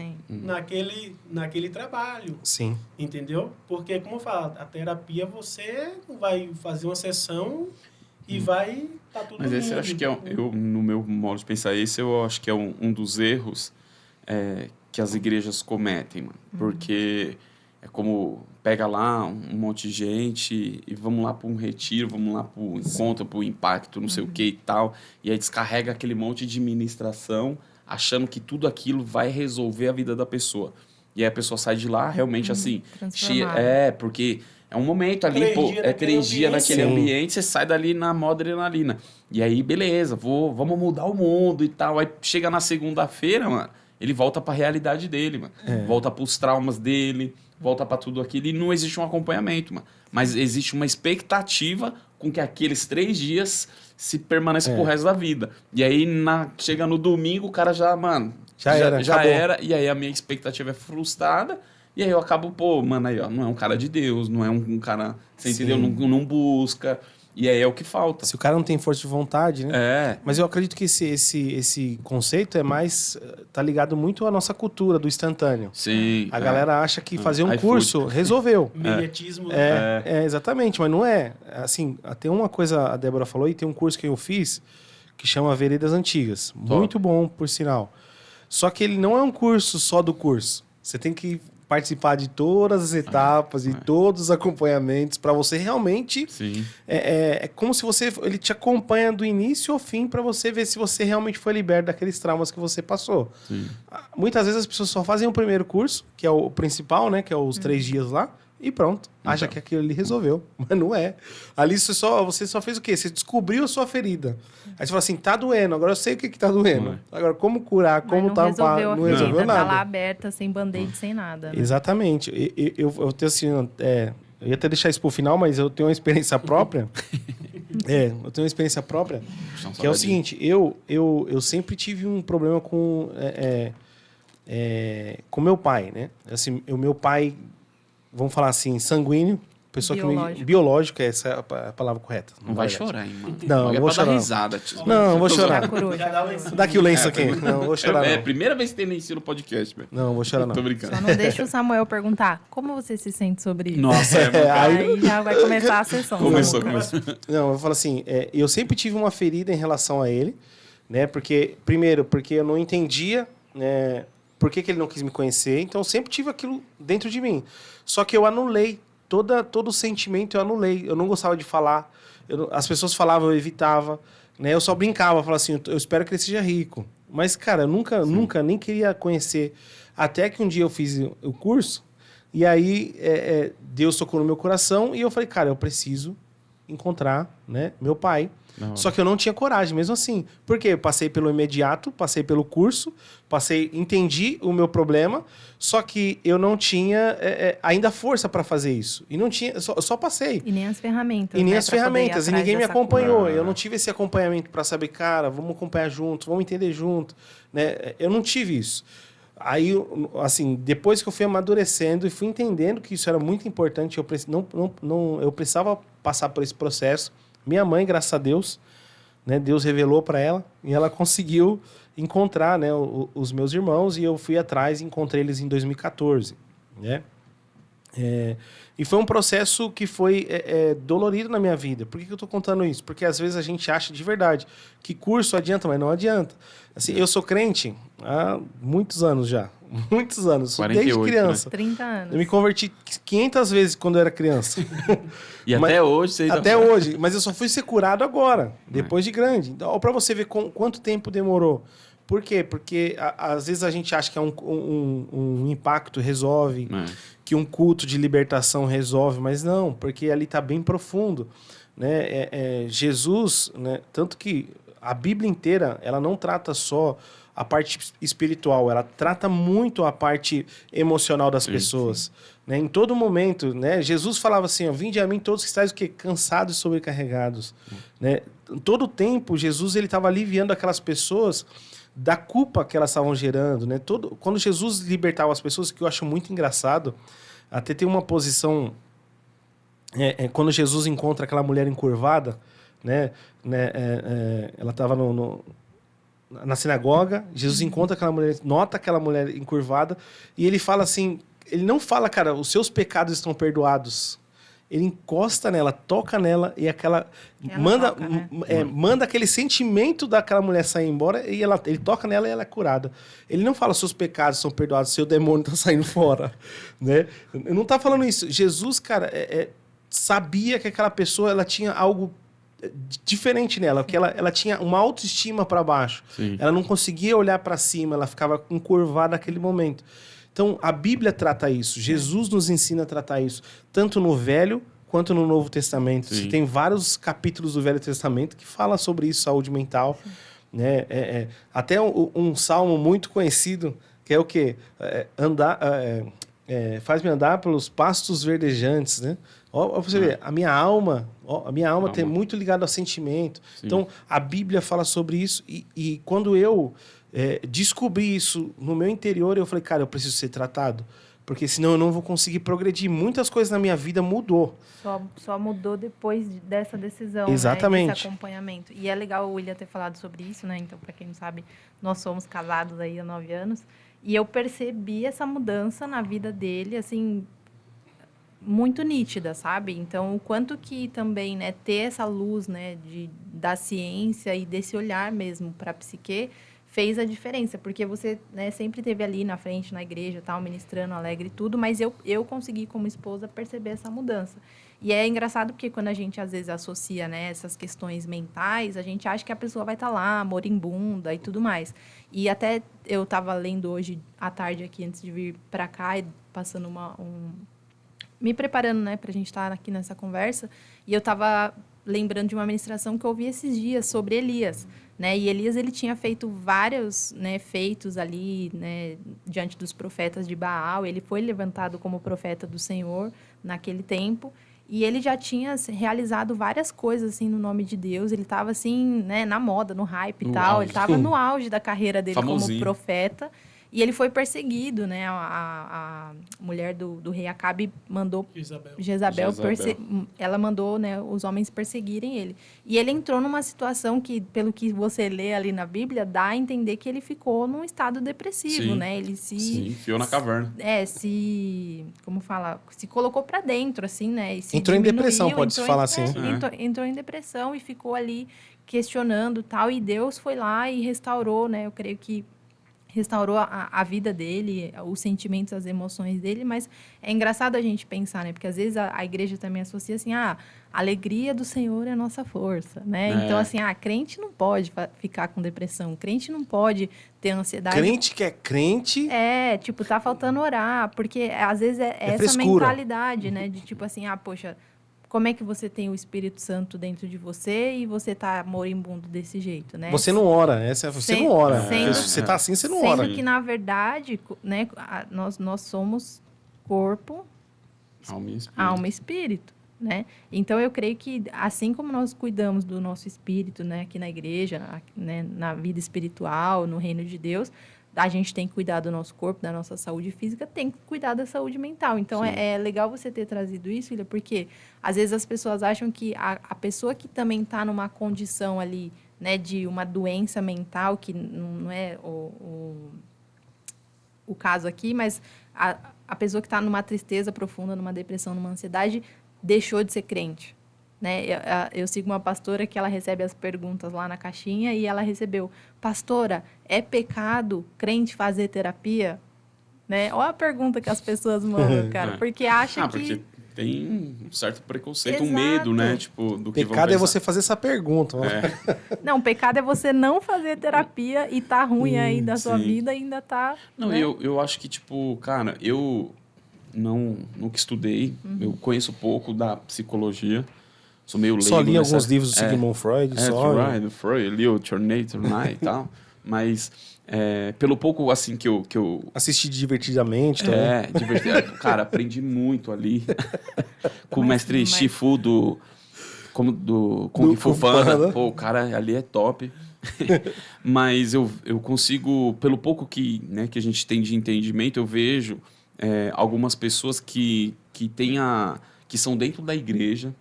Speaker 4: naquele trabalho.
Speaker 1: Sim.
Speaker 4: Entendeu? Porque, como eu falo, a terapia você vai fazer uma sessão e vai tá tudo
Speaker 2: Mas esse eu acho que no meu modo de pensar, esse eu acho que é um dos erros que as igrejas cometem, mano. Porque é como pega lá um monte de gente e vamos lá para um retiro, vamos lá para o encontro, para o impacto, não sei o que e tal, e aí descarrega aquele monte de ministração achando que tudo aquilo vai resolver a vida da pessoa. E aí a pessoa sai de lá realmente assim, porque é um momento ali, 3 dias naquele ambiente, você sai dali na mó adrenalina. E aí, beleza, vamos mudar o mundo e tal. Aí chega na segunda-feira, mano, ele volta pra realidade dele, mano. Volta pros traumas dele, volta pra tudo aquilo. E não existe um acompanhamento, mano. Mas existe uma expectativa com que aqueles 3 dias se permaneça pro resto da vida. E aí, chega no domingo, o cara já, mano... Já era. E aí a minha expectativa é frustrada. E aí eu acabo, mano, aí, ó, não é um cara de Deus, não é um cara, você entendeu? Não busca. E aí é o que falta.
Speaker 1: Se o cara não tem força de vontade, né? Mas eu acredito que esse conceito é mais... Tá ligado muito à nossa cultura do instantâneo.
Speaker 2: Sim.
Speaker 1: A galera acha que fazer um curso resolveu.
Speaker 4: Mediatismo.
Speaker 1: Exatamente, mas não é. Assim, tem uma coisa a Débora falou e tem um curso que eu fiz que chama Veredas Antigas. Muito bom, por sinal. Só que ele não é um curso só do curso. Você tem que participar de todas as etapas e todos os acompanhamentos para você realmente...
Speaker 2: Sim.
Speaker 1: É como se ele te acompanha do início ao fim para você ver se você realmente foi liberto daqueles traumas que você passou. Sim. Muitas vezes as pessoas só fazem o primeiro curso, que é o principal, né? Que é os 3 dias lá. E pronto. Acha que aquilo ali resolveu. Mas não é. Ali você só fez o quê? Você descobriu a sua ferida. Aí você fala assim, tá doendo. Agora eu sei o que tá doendo. Agora, como curar, como tá... Não resolveu nada.
Speaker 3: Tá lá aberta, sem band-aid, sem nada. Né?
Speaker 1: Exatamente. Eu tenho assim... eu ia até deixar isso pro final, mas eu tenho uma experiência própria. Eu tenho uma experiência própria. Que é o seguinte. Eu sempre tive um problema com meu pai, né? Assim, o meu pai... Vamos falar assim, sanguíneo, pessoa biológico, essa é a palavra correta.
Speaker 2: Não vai chorar, hein, mano?
Speaker 1: Não, eu vou chorar.
Speaker 2: Risada,
Speaker 1: não, eu vou chorar. Dá aqui o lenço aqui. Não, vou chorar.
Speaker 2: É a primeira vez que tem lenço no podcast, velho.
Speaker 1: Não, vou chorar não.
Speaker 2: Tô brincando.
Speaker 3: Só não deixa o Samuel perguntar como você se sente sobre isso.
Speaker 2: Nossa,
Speaker 3: aí já vai começar a sessão.
Speaker 2: Começou.
Speaker 1: Não, eu falo assim, eu sempre tive uma ferida em relação a ele, né? Porque eu não entendia, né? Por que ele não quis me conhecer? Então, eu sempre tive aquilo dentro de mim. Só que eu anulei. Todo o sentimento eu anulei. Eu não gostava de falar. As pessoas falavam, eu evitava. Né? Eu só brincava. Falava assim, eu espero que ele seja rico. Mas, cara, eu nunca nem queria conhecer. Até que um dia eu fiz o curso. E aí, Deus tocou no meu coração. E eu falei, cara, eu preciso encontrar, né, meu pai. Não. Só que eu não tinha coragem, mesmo assim. Por quê? Eu passei pelo imediato, passei pelo curso, entendi o meu problema, só que eu não tinha ainda força para fazer isso. E não tinha, só passei.
Speaker 3: E nem as ferramentas.
Speaker 1: E nem as ferramentas, e ninguém me acompanhou. Eu não tive esse acompanhamento para saber, cara, vamos acompanhar junto, vamos entender junto. Né? Eu não tive isso. Aí, assim, depois que eu fui amadurecendo e fui entendendo que isso era muito importante, eu precisava passar por esse processo. Minha mãe, graças a Deus, né, Deus revelou para ela e ela conseguiu encontrar, né, os meus irmãos, e eu fui atrás e encontrei eles em 2014. Né? E foi um processo que foi dolorido na minha vida. Por que eu estou contando isso? Porque às vezes a gente acha de verdade que curso adianta, mas não adianta. Assim, eu sou crente há muitos anos já. Muitos anos.
Speaker 2: 48,
Speaker 1: desde criança.
Speaker 3: Né? 30 anos.
Speaker 1: Eu me converti 500 vezes quando eu era criança.
Speaker 2: E até hoje você
Speaker 1: Até hoje. Mas eu só fui ser curado agora, depois de grande. Então, para você ver quanto tempo demorou. Por quê? Porque às vezes a gente acha que um impacto resolve, que um culto de libertação resolve, mas não, porque ali está bem profundo. Né? Jesus, né? Tanto que a Bíblia inteira, ela não trata só a parte espiritual, ela trata muito a parte emocional das pessoas. Né? Em todo momento, né? Jesus falava assim, ó, vinde a mim todos que estáis cansados e sobrecarregados. Né? Em todo o tempo, Jesus estava aliviando aquelas pessoas da culpa que elas estavam gerando. Né? Quando Jesus libertava as pessoas, que eu acho muito engraçado, Até tem uma posição... quando Jesus encontra aquela mulher encurvada, né, ela estava na sinagoga, Jesus encontra aquela mulher, nota aquela mulher encurvada, e ele fala assim, ele não fala, cara, os seus pecados estão perdoados. Ele encosta nela, toca nela, e aquela... manda aquele sentimento daquela mulher sair embora, e ele toca nela e ela é curada. Ele não fala, seus pecados são perdoados, seu demônio está saindo fora. Né? Eu não tá falando isso. Jesus, cara, sabia que aquela pessoa ela tinha algo diferente nela, porque ela tinha uma autoestima para baixo.
Speaker 2: Sim.
Speaker 1: Ela não conseguia olhar para cima, ela ficava encurvada naquele momento. Então, a Bíblia trata isso. Jesus nos ensina a tratar isso, tanto no Velho quanto no Novo Testamento. Você tem vários capítulos do Velho Testamento que fala sobre isso, saúde mental. Né? Até um salmo muito conhecido, que é o quê? Faz-me andar pelos pastos verdejantes, né? Ó, você vê, a minha alma tem muito ligado ao sentimento. Sim. Então, a Bíblia fala sobre isso. E quando eu descobri isso no meu interior, eu falei, cara, eu preciso ser tratado. Porque senão eu não vou conseguir progredir. Muitas coisas na minha vida mudou.
Speaker 3: Só mudou depois dessa decisão,
Speaker 1: exatamente,
Speaker 3: né? Desse acompanhamento. E é legal o William ter falado sobre isso, né? Então, para quem não sabe, nós somos casados aí há 9 anos. E eu percebi essa mudança na vida dele, assim, muito nítida, sabe? Então, o quanto que também, né, ter essa luz, né, da ciência e desse olhar mesmo para a psique fez a diferença, porque você, né, sempre esteve ali na frente, na igreja, tal, ministrando, alegre e tudo, mas eu consegui, como esposa, perceber essa mudança. E é engraçado porque quando a gente, às vezes, associa, né, essas questões mentais, a gente acha que a pessoa vai estar lá, moribunda e tudo mais. E até eu estava lendo hoje à tarde aqui, antes de vir para cá, e passando me preparando, né, para a gente estar aqui nessa conversa, e eu estava lembrando de uma ministração que eu ouvi esses dias sobre Elias, né, e Elias, ele tinha feito vários, né, feitos ali, né, diante dos profetas de Baal, ele foi levantado como profeta do Senhor naquele tempo, e ele já tinha realizado várias coisas, assim, no nome de Deus, ele estava, assim, né, na moda, no hype e tal, ele estava no auge da carreira dele como profeta. E ele foi perseguido, né? A mulher do rei Acabe mandou... Jezabel. Ela mandou, né, os homens perseguirem ele. E ele entrou numa situação que, pelo que você lê ali na Bíblia, dá a entender que ele ficou num estado depressivo, né? Ele
Speaker 2: enfiou na caverna.
Speaker 3: Como fala? Se colocou para dentro, assim, né?
Speaker 1: Entrou em depressão, pode-se falar assim.
Speaker 3: Entrou em depressão e ficou ali questionando tal. E Deus foi lá e restaurou, né? Eu creio que restaurou a vida dele, os sentimentos, as emoções dele, mas é engraçado a gente pensar, né? Porque às vezes a igreja também associa assim, a alegria do Senhor é a nossa força, né? Então, assim, crente não pode ficar com depressão, crente não pode ter ansiedade.
Speaker 1: Crente que é crente...
Speaker 3: tipo, tá faltando orar, porque às vezes é essa
Speaker 1: frescura.
Speaker 3: Mentalidade, né? De tipo assim, poxa, como é que você tem o Espírito Santo dentro de você e você tá moribundo desse jeito, né?
Speaker 1: Você não ora, você não ora. Você tá assim, você não ora.
Speaker 3: Sendo que, na verdade, né, nós somos corpo, alma e espírito, né? Então, eu creio que, assim como nós cuidamos do nosso espírito, né, aqui na igreja, né, na vida espiritual, no reino de Deus, a gente tem que cuidar do nosso corpo, da nossa saúde física, tem que cuidar da saúde mental. Então, é legal você ter trazido isso, William, porque às vezes as pessoas acham que a pessoa que também está numa condição ali, né, de uma doença mental, que não é o caso aqui, mas a pessoa que está numa tristeza profunda, numa depressão, numa ansiedade, deixou de ser crente. Né? Eu sigo uma pastora que ela recebe as perguntas lá na caixinha e ela recebeu: pastora, é pecado crente fazer terapia? Né? Olha a pergunta que as pessoas mandam, cara, porque acha que...
Speaker 2: Porque tem um certo preconceito, um medo, né? Tipo, do que
Speaker 1: pecado é você fazer essa pergunta.
Speaker 3: Não, pecado é você não fazer terapia e tá ruim aí da sua vida e ainda tá...
Speaker 2: Não, né? eu acho que, tipo, cara, eu nunca estudei, eu conheço pouco da psicologia. Sou meio leigo.
Speaker 1: Só li alguns livros do Sigmund Freud.
Speaker 2: Freud, li o Terminator e tal. Mas, pelo pouco, assim, que eu...
Speaker 1: Assisti divertidamente também.
Speaker 2: Cara, aprendi muito ali. Com o mestre Shifu do Kung Fu Panda. Pô, o cara ali é top. Mas eu consigo, pelo pouco que a gente tem de entendimento, eu vejo algumas pessoas que são dentro da igreja,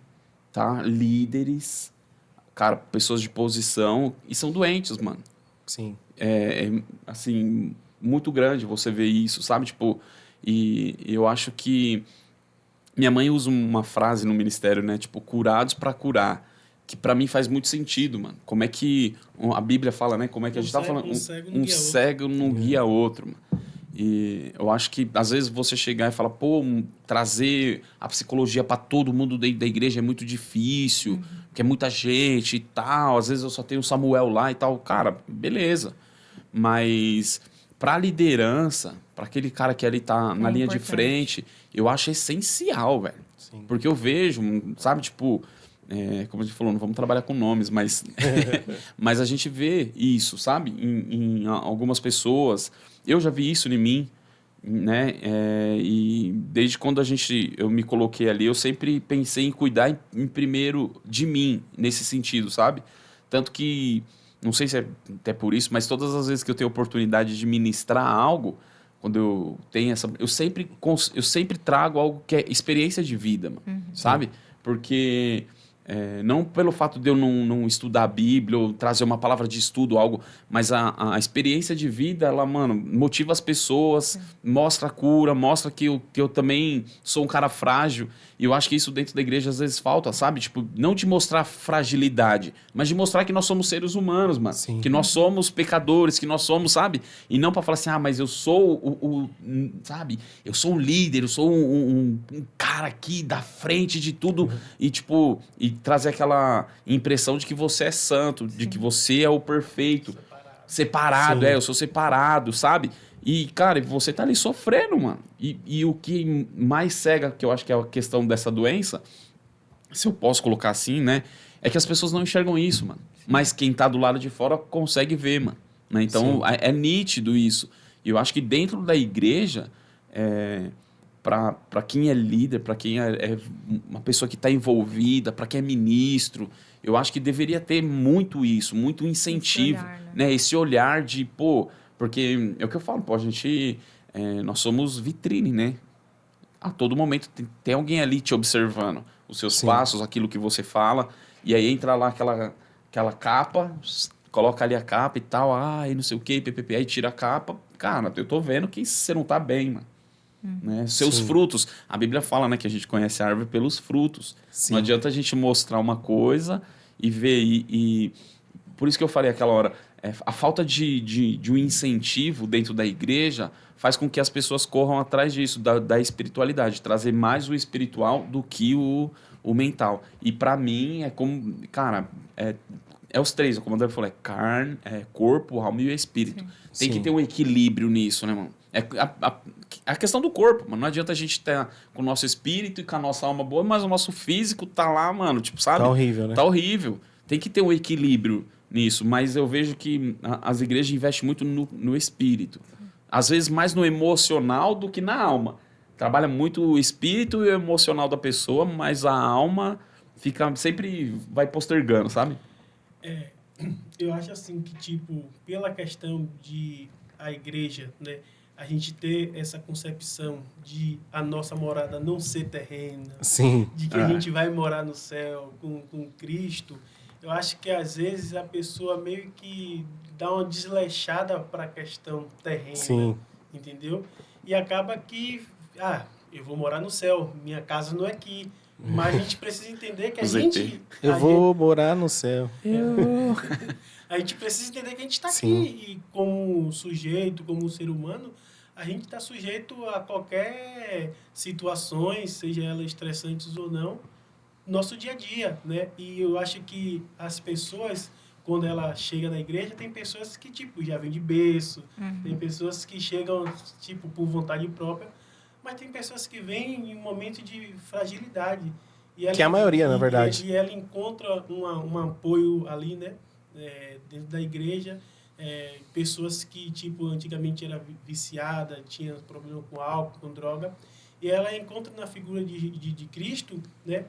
Speaker 2: tá? Líderes, cara, pessoas de posição e são doentes, mano.
Speaker 1: Sim.
Speaker 2: Assim, muito grande você ver isso, sabe? Tipo, e eu acho que minha mãe usa uma frase no ministério, né? Tipo, curados para curar. Que para mim faz muito sentido, mano. Como é que a Bíblia fala, né? Como é que a gente tá falando? Um cego não guia outro, mano. E eu acho que às vezes você chegar e falar, pô, trazer a psicologia para todo mundo dentro da igreja é muito difícil, porque é muita gente e tal. Às vezes eu só tenho o Samuel lá e tal. Cara, beleza. Mas para a liderança, para aquele cara que ali tá na linha de frente, eu acho essencial, velho.
Speaker 1: Sim.
Speaker 2: Porque eu vejo, sabe, tipo, como a gente falou, não vamos trabalhar com nomes, mas, mas a gente vê isso, sabe, em algumas pessoas. Eu já vi isso em mim, né? E desde quando eu me coloquei ali, eu sempre pensei em cuidar em primeiro de mim, nesse sentido, sabe? Tanto que, não sei se é até por isso, mas todas as vezes que eu tenho oportunidade de ministrar algo, quando eu tenho eu sempre trago algo que é experiência de vida, mano, sabe? Porque não pelo fato de eu não estudar a Bíblia ou trazer uma palavra de estudo, algo, mas a experiência de vida, ela, mano, motiva as pessoas, mostra a cura, mostra que eu também sou um cara frágil. E eu acho que isso dentro da igreja às vezes falta, sabe? Tipo, não de mostrar fragilidade, mas de mostrar que nós somos seres humanos, mano.
Speaker 1: Sim.
Speaker 2: Que nós somos pecadores, que nós somos, sabe? E não pra falar assim, mas eu sou sabe? Eu sou um líder, eu sou um cara aqui da frente de tudo. E, tipo, e trazer aquela impressão de que você é santo, de que você é o perfeito. Separado, eu sou separado, sabe? E, cara, você tá ali sofrendo, mano. E o que mais cega, que eu acho que é a questão dessa doença, se eu posso colocar assim, né? É que as pessoas não enxergam isso, mano. Mas quem tá do lado de fora consegue ver, mano. Né? Então, é nítido isso. E eu acho que dentro da igreja, para quem é líder, para quem é uma pessoa que está envolvida, para quem é ministro, eu acho que deveria ter muito isso, muito incentivo.
Speaker 3: Esse olhar,
Speaker 2: né? Esse olhar de, pô... Porque é o que eu falo, pô, a gente... nós somos vitrine, né? A todo momento tem alguém ali te observando os seus passos, aquilo que você fala, e aí entra lá aquela capa, coloca ali a capa e tal, e não sei o quê, ppp, aí tira a capa. Cara, eu tô vendo que você não tá bem, mano. Né? Seus frutos. A Bíblia fala, né, que a gente conhece a árvore pelos frutos. Sim. Não adianta a gente mostrar uma coisa e ver. E por isso que eu falei aquela hora, a falta de um incentivo dentro da igreja faz com que as pessoas corram atrás disso, da espiritualidade, trazer mais o espiritual do que o mental. E para mim é como, cara, é os três, como o André falou, carne, corpo, alma e o espírito. Tem que ter um equilíbrio nisso, né, mano? A questão do corpo, mano. Não adianta a gente estar com o nosso espírito e com a nossa alma boa, mas o nosso físico tá lá, mano, tipo, sabe?
Speaker 1: Tá horrível, né?
Speaker 2: Tá horrível. Tem que ter um equilíbrio nisso, mas eu vejo que as igrejas investem muito no espírito. Às vezes mais no emocional do que na alma. Trabalha muito o espírito e o emocional da pessoa, mas a alma sempre vai postergando, sabe?
Speaker 4: Eu acho assim que, tipo, pela questão de a igreja, né, a gente ter essa concepção de a nossa morada não ser terrena, de que a gente vai morar no céu com Cristo, eu acho que às vezes a pessoa meio que dá uma desleixada para a questão terrena, entendeu? E acaba que, eu vou morar no céu, minha casa não é aqui. Mas a gente precisa entender que
Speaker 1: vou morar no céu.
Speaker 4: A gente precisa entender que a gente está aqui. E como sujeito, como ser humano, a gente está sujeito a qualquer situações, seja elas estressantes ou não, nosso dia a dia, né? E eu acho que as pessoas, quando ela chega na igreja, tem pessoas que, tipo, já vêm de berço, tem pessoas que chegam, tipo, por vontade própria, mas tem pessoas que vêm em um momento de fragilidade. Que é a maioria, na verdade. E ela encontra um apoio ali, né? Dentro da igreja. Pessoas que, tipo, antigamente era viciada, tinha problema com álcool, com droga. E ela encontra na figura de Cristo, né?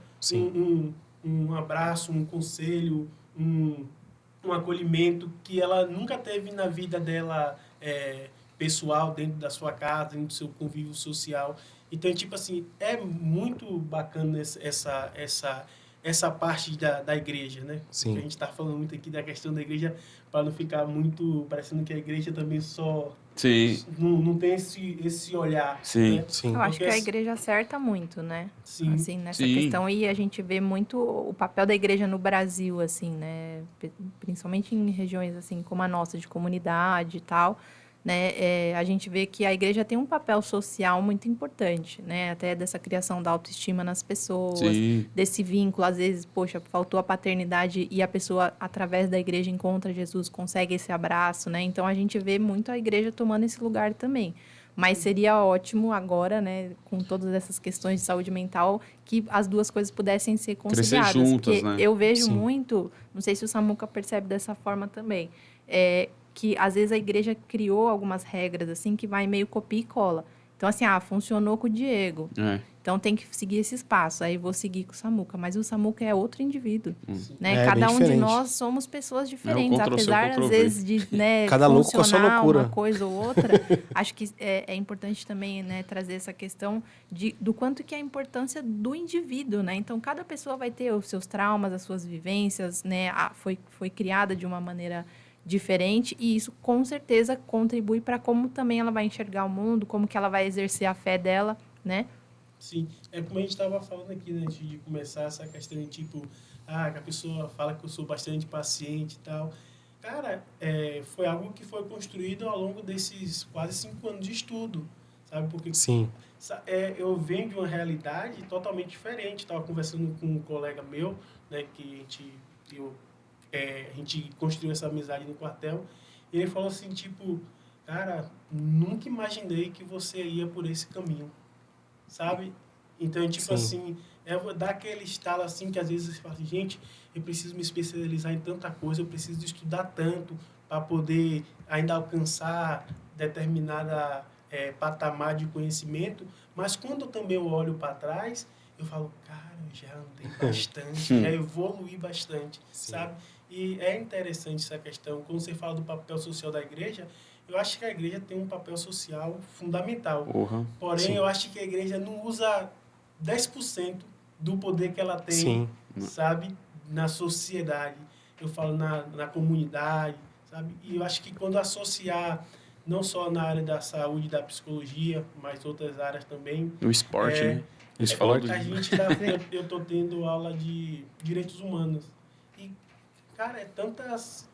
Speaker 4: Um abraço, um conselho, um acolhimento que ela nunca teve na vida dela pessoal dentro da sua casa, dentro do seu convívio social. Então, tipo assim, é muito bacana essa parte da igreja, né?
Speaker 1: Sim.
Speaker 4: Porque a gente está falando muito aqui da questão da igreja para não ficar muito parecendo que a igreja também só...
Speaker 2: Sim.
Speaker 4: Não tem esse olhar.
Speaker 2: Sim.
Speaker 4: Né?
Speaker 1: Sim.
Speaker 3: Eu acho que a igreja acerta muito, né?
Speaker 4: Sim.
Speaker 3: Assim, nessa
Speaker 2: Sim.
Speaker 3: questão. E a gente vê muito o papel da igreja no Brasil, assim, né? Principalmente em regiões, assim, como a nossa, de comunidade e tal, né? A gente vê que a igreja tem um papel social muito importante, né? Até dessa criação da autoestima nas pessoas,
Speaker 2: Sim.
Speaker 3: desse vínculo. Às vezes, poxa, faltou a paternidade e a pessoa, através da igreja, encontra Jesus, consegue esse abraço, né? Então, a gente vê muito a igreja tomando esse lugar também. Mas seria ótimo agora, né, com todas essas questões de saúde mental, que as duas coisas pudessem ser conciliadas.
Speaker 2: juntas,
Speaker 3: porque
Speaker 2: né?
Speaker 3: eu vejo
Speaker 1: Sim.
Speaker 3: muito, não sei se o Samuca percebe dessa forma também, que às vezes a igreja criou algumas regras assim que vai meio copia e cola. Então, assim, funcionou com o Diego.
Speaker 2: É.
Speaker 3: Então, tem que seguir esse espaço. Aí, vou seguir com o Samuca. Mas o Samuca é outro indivíduo. Né?
Speaker 1: É,
Speaker 3: Cada
Speaker 1: bem
Speaker 3: um de
Speaker 1: diferente.
Speaker 3: nós somos pessoas diferentes.
Speaker 2: Ctrl+C,
Speaker 3: Apesar, às
Speaker 2: Ctrl+V.
Speaker 3: vezes, de né,
Speaker 1: Cada louco com a sua
Speaker 3: funcionar
Speaker 1: loucura.
Speaker 3: uma coisa ou outra. Acho que é importante também, né, trazer essa questão do quanto que é a importância do indivíduo. Né? Então, cada pessoa vai ter os seus traumas, as suas vivências. Né? Foi criada de uma maneira diferente, e isso com certeza contribui para como também ela vai enxergar o mundo, como que ela vai exercer a fé dela, né?
Speaker 4: Sim, é como a gente estava falando aqui, né, antes de começar, essa questão de tipo, que a pessoa fala que eu sou bastante paciente e tal. Cara, foi algo que foi construído ao longo desses quase 5 anos de estudo, sabe? Porque
Speaker 1: Sim.
Speaker 4: eu venho de uma realidade totalmente diferente. Estava conversando com um colega meu, né, que a gente construiu essa amizade no quartel, e ele falou assim, tipo, cara, nunca imaginei que você ia por esse caminho, sabe? Então, tipo
Speaker 1: Sim.
Speaker 4: assim, dá aquele estalo assim que às vezes você fala assim, gente, eu preciso me especializar em tanta coisa, eu preciso estudar tanto para poder ainda alcançar determinada patamar de conhecimento, mas quando também eu olho para trás, eu falo, cara, eu já andei bastante, já evoluí bastante,
Speaker 1: Sim.
Speaker 4: sabe? E é interessante essa questão. Quando você fala do papel social da igreja, eu acho que a igreja tem um papel social fundamental.
Speaker 2: Porra.
Speaker 4: Porém,
Speaker 1: Sim.
Speaker 4: eu acho que a igreja não usa 10% do poder que ela tem,
Speaker 1: Sim.
Speaker 4: sabe, na sociedade. Eu falo na comunidade, sabe? E eu acho que quando associar, não só na área da saúde, da psicologia, mas outras áreas também.
Speaker 2: O esporte, né? Eles falam
Speaker 4: Eu estou tendo aula de direitos humanos. E, cara,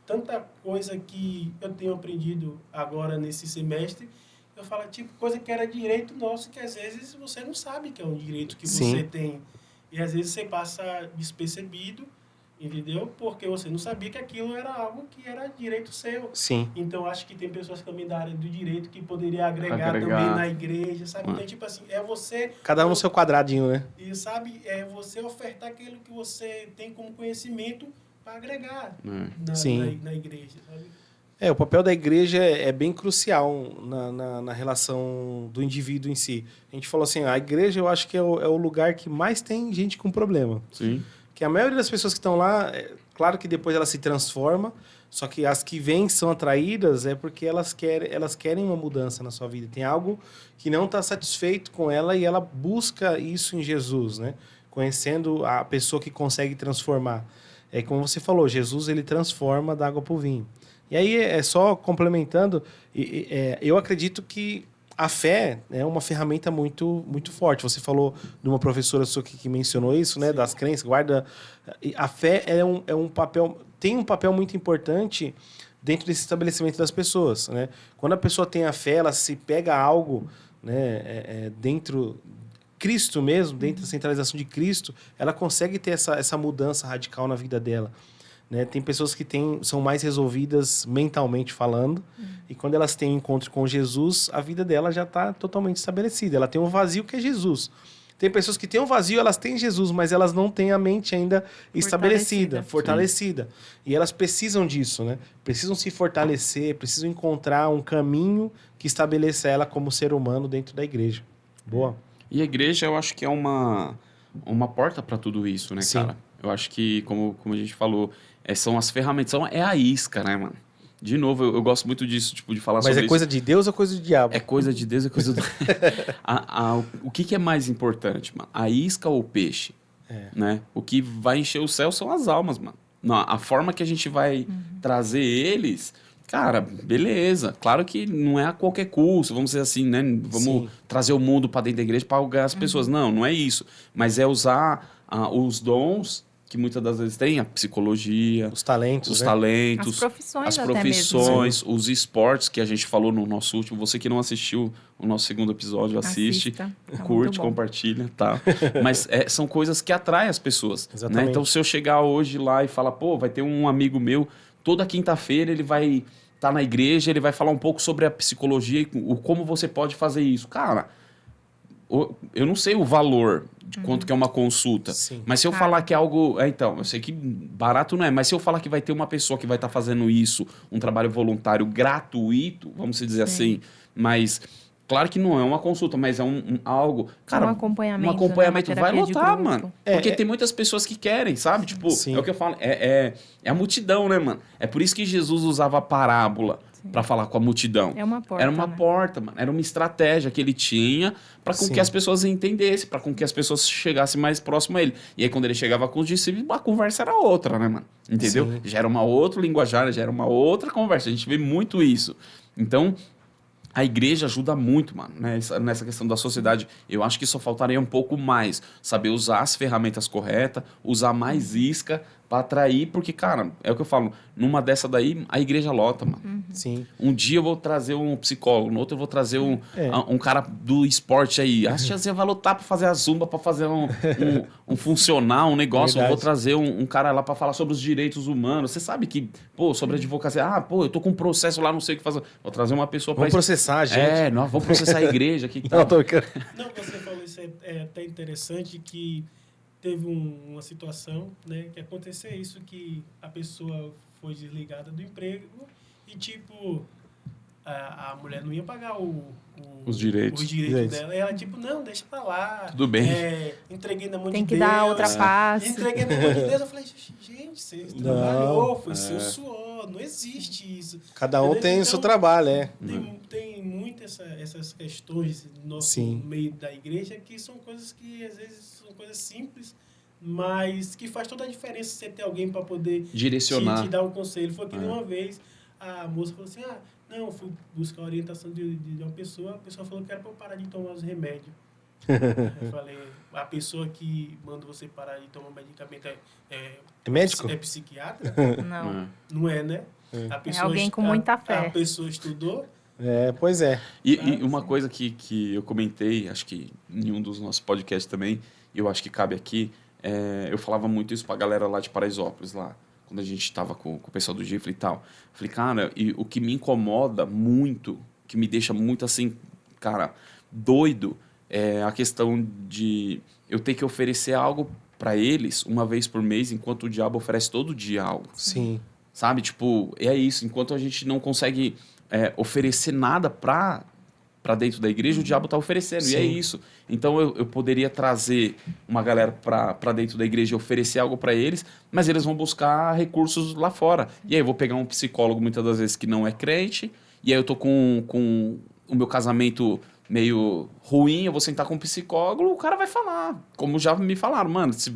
Speaker 4: tanta coisa que eu tenho aprendido agora nesse semestre. Eu falo, tipo, coisa que era direito nosso, que às vezes você não sabe que é um direito que
Speaker 1: Sim.
Speaker 4: você tem. E às vezes você passa despercebido, entendeu? Porque você não sabia que aquilo era algo que era direito seu.
Speaker 1: Sim.
Speaker 4: Então, acho que tem pessoas também da área do direito que poderia agregar também na igreja, sabe? Então, tipo assim, você...
Speaker 1: Cada um no seu quadradinho, né?
Speaker 4: E, sabe, você ofertar aquilo que você tem como conhecimento para agregar
Speaker 1: Sim.
Speaker 4: na igreja, sabe?
Speaker 1: O papel da igreja é bem crucial na relação do indivíduo em si. A gente falou assim, a igreja eu acho que é o lugar que mais tem gente com problema.
Speaker 2: Sim.
Speaker 1: Que a maioria das pessoas que estão lá, claro que depois ela se transforma, só que as que vêm são atraídas é porque elas querem uma mudança na sua vida. Tem algo que não está satisfeito com ela e ela busca isso em Jesus, né? Conhecendo a pessoa que consegue transformar. Como você falou, Jesus ele transforma da água para o vinho. E aí, só complementando, eu acredito que a fé é uma ferramenta muito, muito forte. Você falou de uma professora sua que mencionou isso, né? Das crenças, guarda... A fé tem um papel muito importante dentro desse estabelecimento das pessoas, né? Quando a pessoa tem a fé, ela se pega a algo, né? Dentro... Cristo mesmo, dentro da centralização de Cristo, ela consegue ter essa mudança radical na vida dela. Né? Tem pessoas que são mais resolvidas mentalmente falando, e quando elas têm um encontro com Jesus, a vida dela já está totalmente estabelecida. Ela tem um vazio que é Jesus. Tem pessoas que têm um vazio, elas têm Jesus, mas elas não têm a mente ainda estabelecida, fortalecida. E elas precisam disso, né? Precisam se fortalecer, precisam encontrar um caminho que estabeleça ela como ser humano dentro da igreja. Boa.
Speaker 2: E a igreja, eu acho que é uma porta para tudo isso, né,
Speaker 1: Sim.
Speaker 2: cara? Eu acho que, como a gente falou, são as ferramentas, é a isca, né, mano? De novo, eu gosto muito disso, tipo, de falar
Speaker 1: Mas
Speaker 2: sobre
Speaker 1: é coisa de Deus ou coisa do diabo?
Speaker 2: É coisa de Deus, é coisa do... O que é mais importante, mano? A isca ou o peixe? Né? O que vai encher o céu são as almas, mano. Não, a forma que a gente vai trazer eles... Cara, beleza. Claro que não é a qualquer custo, vamos dizer assim, né? Vamos trazer o mundo para dentro da igreja para ganhar as pessoas. Não é isso. Mas é usar os dons que muitas das vezes tem, a psicologia,
Speaker 1: os talentos,
Speaker 3: as profissões,
Speaker 2: os esportes que a gente falou no nosso último. Você que não assistiu o nosso segundo episódio, assiste, curte, compartilha, tá? Mas são coisas que atraem as pessoas. Né? Então, se eu chegar hoje lá e falar, pô, vai ter um amigo meu, toda quinta-feira ele vai estar na igreja, ele vai falar um pouco sobre a psicologia e como você pode fazer isso. Cara, eu não sei o valor de quanto que é uma consulta. Mas se eu falar que é algo... Então, eu sei que barato não é, mas se eu falar que vai ter uma pessoa que vai estar fazendo isso, um trabalho voluntário gratuito, vamos dizer assim, mas... Claro que não é uma consulta, mas é algo... Cara,
Speaker 3: um acompanhamento.
Speaker 2: Um acompanhamento vai lotar, mano. Porque tem muitas pessoas que querem, sabe? Tipo, é o que eu falo. É a multidão, né, mano? É por isso que Jesus usava a parábola para falar com a multidão.
Speaker 3: É uma porta,
Speaker 2: Era uma porta, mano. Era uma estratégia que ele tinha para com que as pessoas entendessem, para com que as pessoas chegassem mais próximo a ele. E aí, quando ele chegava com os discípulos, a conversa era outra, né, mano? Entendeu? Já era uma outra linguajar, já era uma outra conversa. A gente vê muito isso. Então... A igreja ajuda muito, mano, né? Nessa questão da sociedade. Eu acho que só faltaria um pouco mais. Saber usar as ferramentas corretas, usar mais isca para atrair, porque, cara, é o que eu falo, numa dessa daí, a igreja lota, mano.
Speaker 1: Sim.
Speaker 2: Um dia eu vou trazer um psicólogo, no outro eu vou trazer um cara do esporte aí. A tia vai lotar para fazer a zumba, para fazer um funcional, um negócio. Verdade. Eu vou trazer um cara lá para falar sobre os direitos humanos. Você sabe que, pô, sobre advocacia, eu tô com um processo lá, não sei o que fazer. Vou trazer uma pessoa para...
Speaker 1: Vamos processar a gente.
Speaker 2: Vamos processar a igreja aqui.
Speaker 1: Não,
Speaker 4: você falou isso, é até interessante que teve uma situação, né, que aconteceu isso, que a pessoa foi desligada do emprego e, tipo, a mulher não ia pagar
Speaker 2: os direitos
Speaker 4: dela. E ela, tipo, não, deixa pra lá.
Speaker 2: Tudo bem.
Speaker 4: Entreguei na mão de
Speaker 3: Tem
Speaker 4: Deus.
Speaker 3: que dar outra face.
Speaker 4: Entreguei na mão de Deus. Eu falei, gente, você trabalhou, foi seu suor, não existe isso.
Speaker 1: Cada um tem o seu trabalho,
Speaker 4: Tem muito essas questões no nosso meio da igreja que são coisas que, às vezes, são coisas simples, mas que faz toda a diferença você ter alguém para poder
Speaker 2: direcionar,
Speaker 4: te dar um conselho. Foi que uma vez a moça falou assim, eu fui buscar a orientação de uma pessoa, a pessoa falou que era para eu parar de tomar os remédios. Eu falei, a pessoa que manda você parar de tomar medicamento
Speaker 1: é médico?
Speaker 4: É psiquiatra?
Speaker 3: Não.
Speaker 4: Não é, né? A pessoa,
Speaker 3: é alguém com muita fé.
Speaker 4: A pessoa estudou.
Speaker 1: Pois é.
Speaker 2: E uma coisa que eu comentei, acho que em um dos nossos podcasts também, eu acho que cabe aqui, eu falava muito isso pra galera lá de Paraisópolis, lá, quando a gente estava com o pessoal do GIFLE e tal. Falei, cara, e o que me incomoda muito, que me deixa muito assim, cara, doido, é a questão de eu ter que oferecer algo para eles uma vez por mês, enquanto o diabo oferece todo dia algo.
Speaker 1: Sim.
Speaker 2: Sabe? Tipo, é isso. Enquanto a gente não consegue oferecer nada para dentro da igreja, o diabo está oferecendo. Sim. E é isso. Então, eu poderia trazer uma galera para dentro da igreja e oferecer algo para eles, mas eles vão buscar recursos lá fora. E aí eu vou pegar um psicólogo, muitas das vezes, que não é crente, e aí eu tô com o meu casamento meio ruim, eu vou sentar com um psicólogo, o cara vai falar. Como já me falaram, mano, se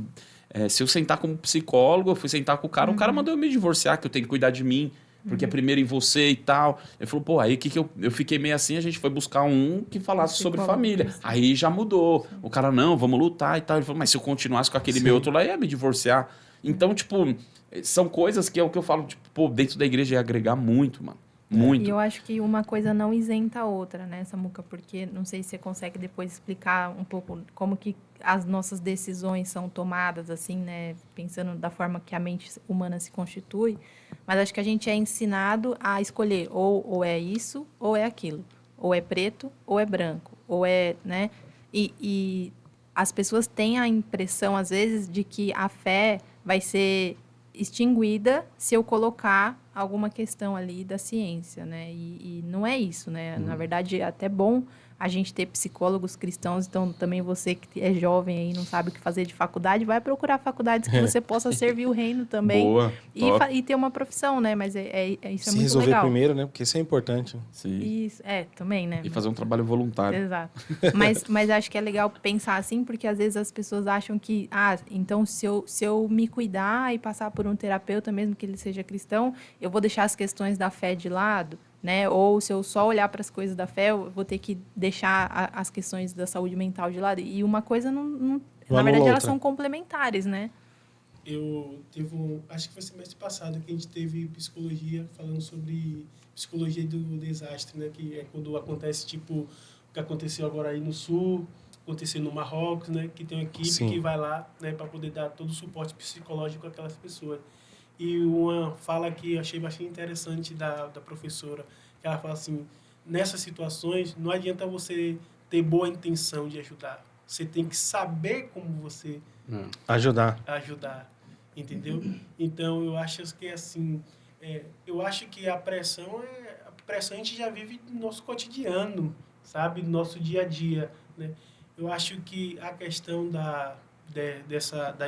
Speaker 2: eu sentar com um psicólogo, eu fui sentar com o cara mandou eu me divorciar, que eu tenho que cuidar de mim, porque é primeiro em você e tal. Ele falou, pô, aí que eu fiquei meio assim, a gente foi buscar um que falasse sobre família. Aí já mudou. Sim. O cara, não, vamos lutar e tal. Ele falou, mas se eu continuasse com aquele meu outro lá, ia me divorciar. Então, tipo, são coisas que é o que eu falo, tipo, pô, dentro da igreja ia agregar muito, mano. Muito.
Speaker 3: E eu acho que uma coisa não isenta a outra, né, Samuca? Porque não sei se você consegue depois explicar um pouco como que as nossas decisões são tomadas, assim, né? Pensando da forma que a mente humana se constitui. Mas acho que a gente é ensinado a escolher ou é isso ou é aquilo. Ou é preto ou é branco. Ou é, né? E as pessoas têm a impressão, às vezes, de que a fé vai ser extinguida se eu colocar alguma questão ali da ciência, né? E não é isso, né? Na verdade, é até bom a gente ter psicólogos cristãos. Então, também você que é jovem aí, não sabe o que fazer de faculdade, vai procurar faculdades que você possa servir o reino também.
Speaker 2: Boa,
Speaker 3: E ter uma profissão, né? Mas isso é
Speaker 1: Se
Speaker 3: muito
Speaker 1: resolver
Speaker 3: legal.
Speaker 1: primeiro, né? Porque isso é importante.
Speaker 2: Sim.
Speaker 3: Isso, também, né?
Speaker 2: E fazer um trabalho voluntário.
Speaker 3: Exato. Mas acho que é legal pensar assim, porque às vezes as pessoas acham que, então se eu me cuidar e passar por um terapeuta, mesmo que ele seja cristão, eu vou deixar as questões da fé de lado, né? Ou se eu só olhar para as coisas da fé, eu vou ter que deixar as questões da saúde mental de lado. E uma coisa não na verdade, elas são complementares, né?
Speaker 4: Eu tive acho que foi semestre passado que a gente teve psicologia, falando sobre psicologia do desastre, né? Que é quando acontece, tipo, o que aconteceu agora aí no Sul, aconteceu no Marrocos, né? Que tem uma equipe
Speaker 1: Sim.
Speaker 4: que vai lá, né? Para poder dar todo o suporte psicológico àquelas pessoas. E uma fala que eu achei bastante interessante da professora, que ela fala assim, nessas situações, não adianta você ter boa intenção de ajudar. Você tem que saber como você
Speaker 1: Ajudar.
Speaker 4: Entendeu? Então, eu acho que, assim, eu acho que a pressão a gente já vive no nosso cotidiano, sabe? No nosso dia a dia, né? Eu acho que a questão da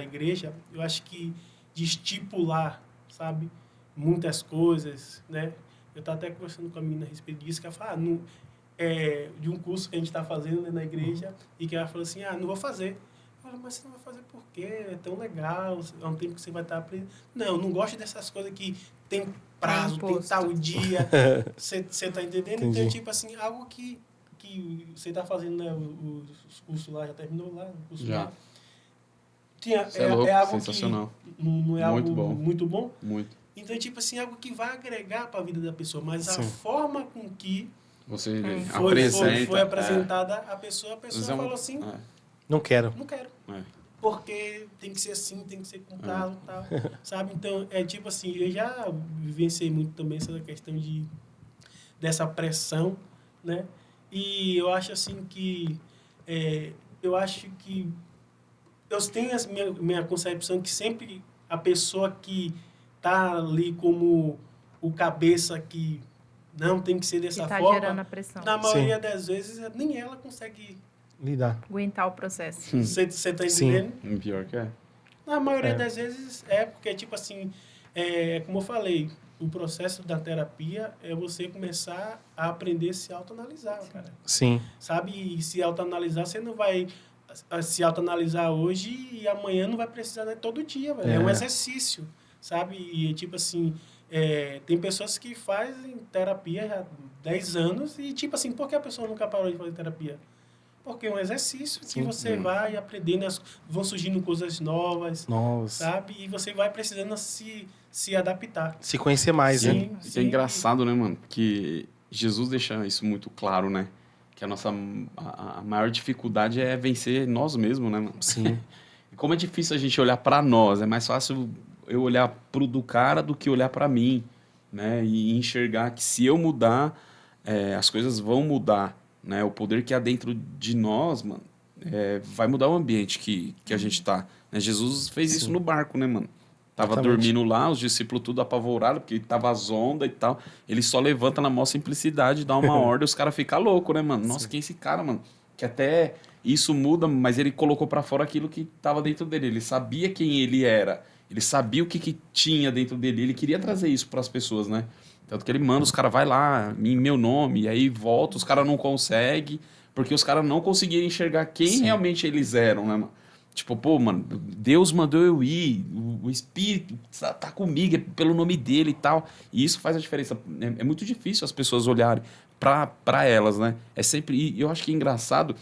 Speaker 4: igreja, eu acho que de estipular, sabe? Muitas coisas, né? Eu estava até conversando com a menina a respeito disso, que ela fala, de um curso que a gente está fazendo, né, na igreja, e que ela falou assim, não vou fazer. Eu falo, mas você não vai fazer por quê? É tão legal, é um tempo que você vai estar aprendendo. Não gosto dessas coisas que tem prazo, tem tal dia. Você está entendendo?
Speaker 1: Entendi.
Speaker 4: Então, tipo assim, algo que você está fazendo, né, os cursos lá, já terminou lá? O curso
Speaker 2: Já.
Speaker 4: lá.
Speaker 2: É
Speaker 4: algo
Speaker 2: sensacional.
Speaker 4: que não é
Speaker 2: Muito
Speaker 4: algo
Speaker 2: bom.
Speaker 4: muito bom?
Speaker 2: Muito.
Speaker 4: Então, tipo assim, algo que vai agregar para a vida da pessoa, mas
Speaker 1: Sim.
Speaker 4: a forma com que
Speaker 2: Você
Speaker 4: foi
Speaker 2: apresenta.
Speaker 4: apresentada a pessoa falou assim,
Speaker 1: Não quero.
Speaker 4: não quero.
Speaker 2: É.
Speaker 4: Porque tem que ser assim, tem que ser com tal, tal. Sabe? Então, é tipo assim, eu já vivenciei muito também essa questão dessa pressão, né? E eu acho assim que... eu tenho a minha concepção que sempre a pessoa que está ali como o cabeça que não tem que ser dessa
Speaker 3: Que tá
Speaker 4: forma,
Speaker 3: gerando a pressão.
Speaker 4: na maioria das vezes, nem ela consegue...
Speaker 1: Lidar.
Speaker 3: Aguentar o processo.
Speaker 4: Você está
Speaker 1: Sim.
Speaker 4: entendendo?
Speaker 2: Pior que é.
Speaker 4: Na maioria das vezes porque, tipo assim, como eu falei, o processo da terapia é você começar a aprender a se autoanalisar, cara.
Speaker 1: Sim.
Speaker 4: Sabe? E se autoanalisar, você não vai se autoanalisar hoje e amanhã não vai precisar, né, todo dia, velho. É um exercício, sabe? E, tipo assim, tem pessoas que fazem terapia já há 10 anos e, tipo assim, por que a pessoa nunca parou de fazer terapia? Porque é um exercício que você vai aprendendo, vão surgindo coisas novas, sabe? E você vai precisando se adaptar.
Speaker 1: Se conhecer mais, né?
Speaker 4: Sim,
Speaker 2: Isso é engraçado, né, mano? Que Jesus deixa isso muito claro, né? Que a maior dificuldade é vencer nós mesmos, né, mano?
Speaker 1: Sim.
Speaker 2: E como é difícil a gente olhar pra nós, é mais fácil eu olhar pro do cara do que olhar pra mim, né? E enxergar que se eu mudar, as coisas vão mudar, né? O poder que há dentro de nós, mano, vai mudar o ambiente que a gente tá. Né? Jesus fez isso no barco, né, mano? Tava dormindo lá, os discípulos tudo apavorados, porque tava as ondas e tal. Ele só levanta na maior simplicidade, dá uma ordem, os caras ficam loucos, né, mano? Nossa, quem é esse cara, mano? Que até isso muda, mas ele colocou pra fora aquilo que tava dentro dele. Ele sabia quem ele era. Ele sabia o que tinha dentro dele. Ele queria trazer isso pras pessoas, né? Tanto que ele manda os caras, vai lá, em meu nome, e aí volta, os caras não conseguem, porque os caras não conseguiram enxergar quem realmente eles eram, né, mano? Tipo, pô, mano, Deus mandou eu ir, o Espírito tá comigo, é pelo nome dele e tal. E isso faz a diferença. É muito difícil as pessoas olharem pra elas, né? É sempre... E eu acho que é engraçado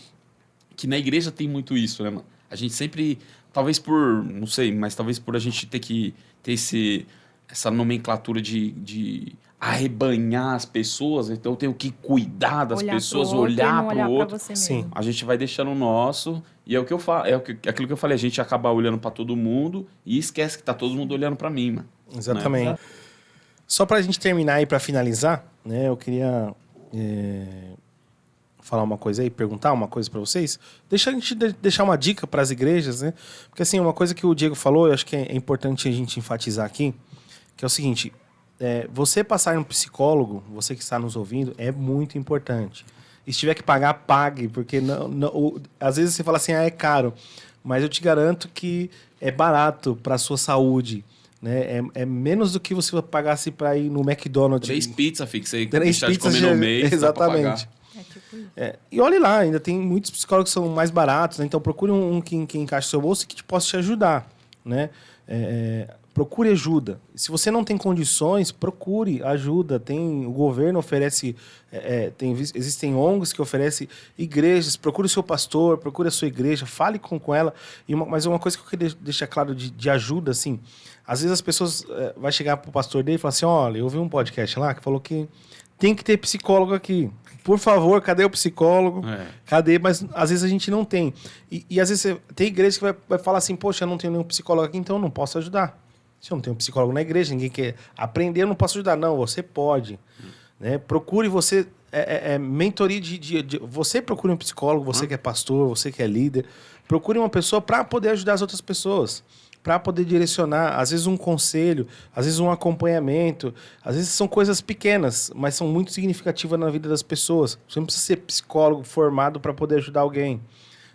Speaker 2: que na igreja tem muito isso, né, mano? A gente sempre, talvez por, não sei, mas talvez por a gente ter que ter essa nomenclatura de arrebanhar as pessoas, então eu tenho que cuidar das pessoas, olhar para o outro.
Speaker 1: Sim.
Speaker 2: A gente vai deixando o nosso, e é o que eu falo, aquilo que eu falei, a gente acaba olhando para todo mundo e esquece que tá todo mundo olhando para mim, mano.
Speaker 1: Exatamente.
Speaker 2: Né?
Speaker 1: Só pra gente terminar e pra finalizar, né, eu queria falar uma coisa aí, perguntar uma coisa pra vocês. Deixa a gente deixar uma dica pras igrejas, né? Porque assim, uma coisa que o Diego falou, eu acho que é importante a gente enfatizar aqui, que é o seguinte: você passar em um psicólogo, você que está nos ouvindo, é muito importante. E se tiver que pagar, pague, porque às vezes você fala assim, é caro, mas eu te garanto que é barato para a sua saúde, né? É menos do que você pagasse para ir no McDonald's.
Speaker 2: 3 pizzas, Fih, que você
Speaker 1: 3
Speaker 2: deixar de
Speaker 1: pizzas
Speaker 2: comer no mês,
Speaker 1: exatamente.
Speaker 2: dá pra pagar.
Speaker 3: É tipo isso.
Speaker 1: E olhe lá, ainda tem muitos psicólogos que são mais baratos, né? Então procure um que encaixe no seu bolso e que possa te ajudar, né? Procure ajuda. Se você não tem condições, procure ajuda. O governo oferece, existem ONGs que oferecem igrejas. Procure o seu pastor, procure a sua igreja, fale com ela. Mas uma coisa que eu queria deixar claro de ajuda, assim, às vezes as pessoas vai chegar pro pastor dele e falar assim, olha, eu ouvi um podcast lá que falou que tem que ter psicólogo aqui. Por favor, cadê o psicólogo? Cadê? Mas às vezes a gente não tem. E às vezes tem igreja que vai falar assim, poxa, eu não tenho nenhum psicólogo aqui, então eu não posso ajudar. Se eu não tenho um psicólogo na igreja, ninguém quer aprender, eu não posso ajudar. Não, você pode. Né? Procure você... mentoria você procure um psicólogo, você que é pastor, você que é líder. Procure uma pessoa para poder ajudar as outras pessoas. Para poder direcionar, às vezes um conselho, às vezes um acompanhamento, às vezes são coisas pequenas, mas são muito significativas na vida das pessoas. Você não precisa ser psicólogo formado para poder ajudar alguém.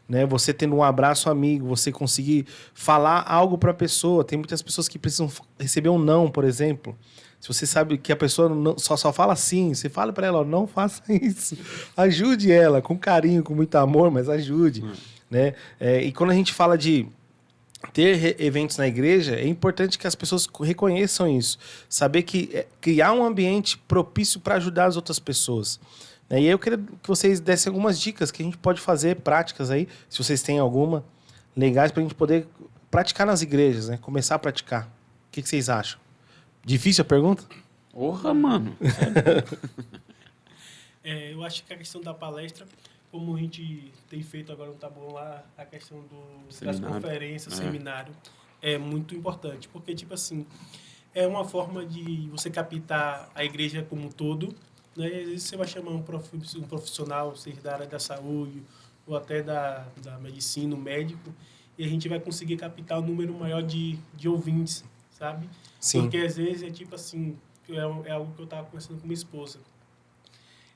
Speaker 1: Né? Você tendo um abraço amigo, você conseguir falar algo para a pessoa. Tem muitas pessoas que precisam receber um não, por exemplo. Se você sabe que a pessoa só fala sim, você fala para ela, não faça isso. Ajude ela, com carinho, com muito amor, mas ajude. Né? E quando a gente fala de ter eventos na igreja, é importante que as pessoas reconheçam isso. Saber que criar um ambiente propício para ajudar as outras pessoas. E aí eu queria que vocês dessem algumas dicas que a gente pode fazer, práticas aí, se vocês têm alguma, legais, para a gente poder praticar nas igrejas, né? Começar a praticar. O que vocês acham? Difícil a pergunta?
Speaker 2: Porra, mano.
Speaker 4: Eu acho que a questão da palestra, como a gente tem feito agora no Taboão lá, a questão das conferências, seminário, é muito importante. Porque, tipo assim, é uma forma de você captar a igreja como um todo, né? E às vezes você vai chamar um profissional, seja da área da saúde ou até da medicina, um médico, e a gente vai conseguir captar um número maior de ouvintes, sabe?
Speaker 1: Sim.
Speaker 4: Porque às vezes é tipo assim, é algo que eu estava conversando com minha esposa.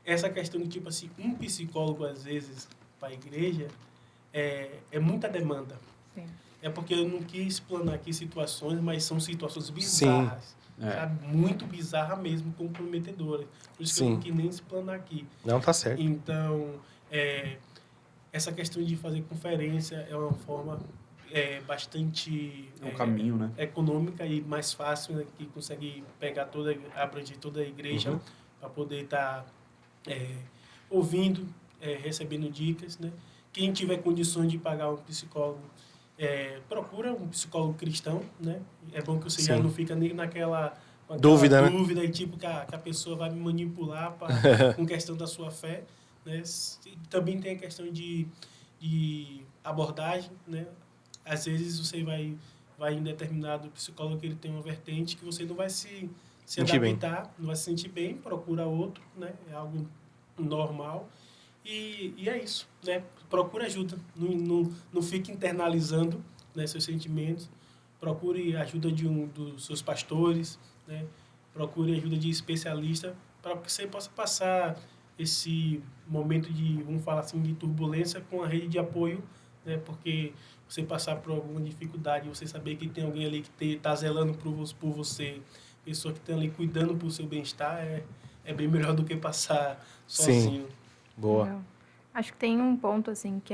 Speaker 4: Essa questão de, tipo assim, um psicólogo, às vezes, para a igreja, é muita demanda.
Speaker 3: Sim.
Speaker 4: É porque eu não quis explanar aqui situações, mas são situações bizarras. Sabe? Muito bizarras mesmo, comprometedoras. Por isso que eu não quis nem explanar aqui.
Speaker 1: Não, tá certo.
Speaker 4: Então, essa questão de fazer conferência é uma forma bastante...
Speaker 2: É um caminho, né?
Speaker 4: Econômica e mais fácil, né? Que consegue pegar abranger toda a igreja para poder estar... ouvindo, recebendo dicas, né? Quem tiver condições de pagar um psicólogo, procura um psicólogo cristão, né? É bom que você já não fica nem naquela
Speaker 1: dúvida, né?
Speaker 4: Dúvida e tipo que a pessoa vai me manipular com questão da sua fé, né? Também tem a questão de abordagem, né? Às vezes você vai em determinado psicólogo que ele tem uma vertente que você não vai se adaptar, não vai se sentir bem, procura outro, né? É algo normal. E é isso, né? Procure ajuda, não fique internalizando, né, seus sentimentos. Procure ajuda dos seus pastores, né? Procure ajuda de especialista para que você possa passar esse momento de, vamos falar assim, de turbulência com a rede de apoio, né? Porque você passar por alguma dificuldade, você saber que tem alguém ali que está zelando por você, pessoa que está ali cuidando pro seu bem-estar, é bem melhor do que passar sozinho.
Speaker 1: Sim. Boa.
Speaker 3: Legal. Acho que tem um ponto, assim, que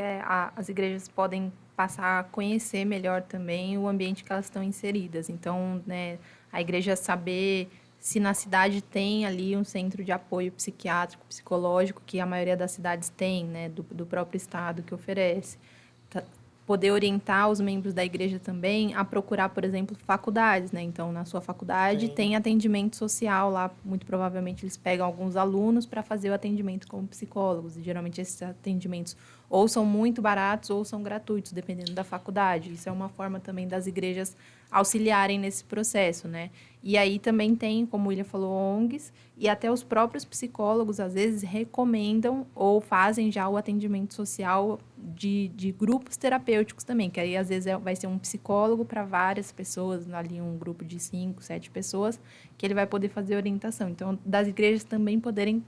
Speaker 3: as igrejas podem passar a conhecer melhor também o ambiente que elas estão inseridas. Então, né, a igreja saber se na cidade tem ali um centro de apoio psiquiátrico, psicológico, que a maioria das cidades tem, né, do próprio estado que oferece. Poder orientar os membros da igreja também a procurar, por exemplo, faculdades, né? Então, na sua faculdade tem atendimento social lá, muito provavelmente eles pegam alguns alunos para fazer o atendimento como psicólogos. E, geralmente, esses atendimentos ou são muito baratos ou são gratuitos, dependendo da faculdade. Isso é uma forma também das igrejas auxiliarem nesse processo, né? E aí também tem, como o William falou, ONGs, e até os próprios psicólogos, às vezes, recomendam ou fazem já o atendimento social de grupos terapêuticos também, que aí, às vezes, vai ser um psicólogo para várias pessoas, ali um grupo de 5, 7 pessoas, que ele vai poder fazer orientação. Então, das igrejas também poderem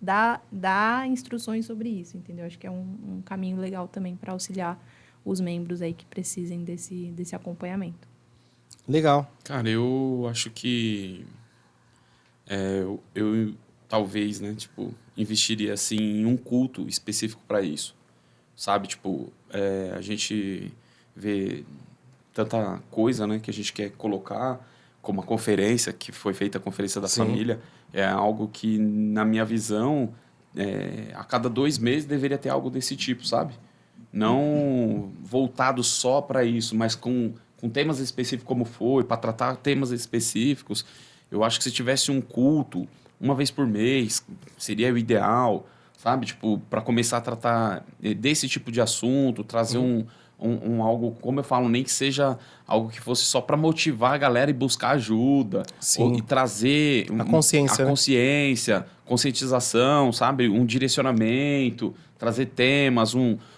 Speaker 3: dar instruções sobre isso, entendeu? Acho que é um caminho legal também para auxiliar os membros aí que precisem desse acompanhamento.
Speaker 1: Legal.
Speaker 2: Cara, eu acho que eu talvez, né, tipo, investiria assim em um culto específico para isso, sabe? Tipo, a gente vê tanta coisa, né, que a gente quer colocar, como a conferência, que foi feita a Conferência da Família, é algo que, na minha visão, a cada 2 meses deveria ter algo desse tipo, sabe? Não voltado só para isso, mas com temas específicos como foi, para tratar temas específicos. Eu acho que se tivesse um culto, uma vez por mês, seria o ideal, sabe? Tipo, para começar a tratar desse tipo de assunto, trazer algo, como eu falo, nem que seja algo que fosse só para motivar a galera e buscar ajuda.
Speaker 1: Sim.
Speaker 2: E trazer
Speaker 1: A consciência,
Speaker 2: a consciência, conscientização, sabe? Um direcionamento, trazer temas,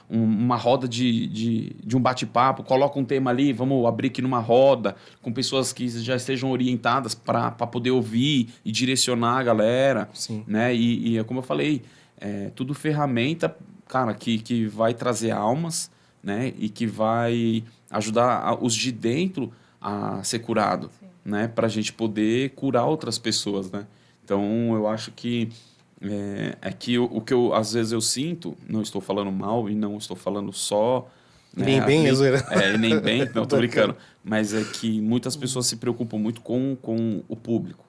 Speaker 2: uma roda de um bate-papo, coloca um tema ali, vamos abrir aqui numa roda com pessoas que já estejam orientadas para poder ouvir e direcionar a galera.
Speaker 1: Sim.
Speaker 2: Né? E como eu falei, tudo ferramenta, cara, que vai trazer almas, né? E que vai ajudar os de dentro a ser curado, né? Para a gente poder curar outras pessoas, né? Então, eu acho que que o que às vezes eu sinto, não estou falando mal e não estou falando só...
Speaker 1: Nem bem,
Speaker 2: nem bem, não, tô brincando. Mas é que muitas pessoas se preocupam muito com o público,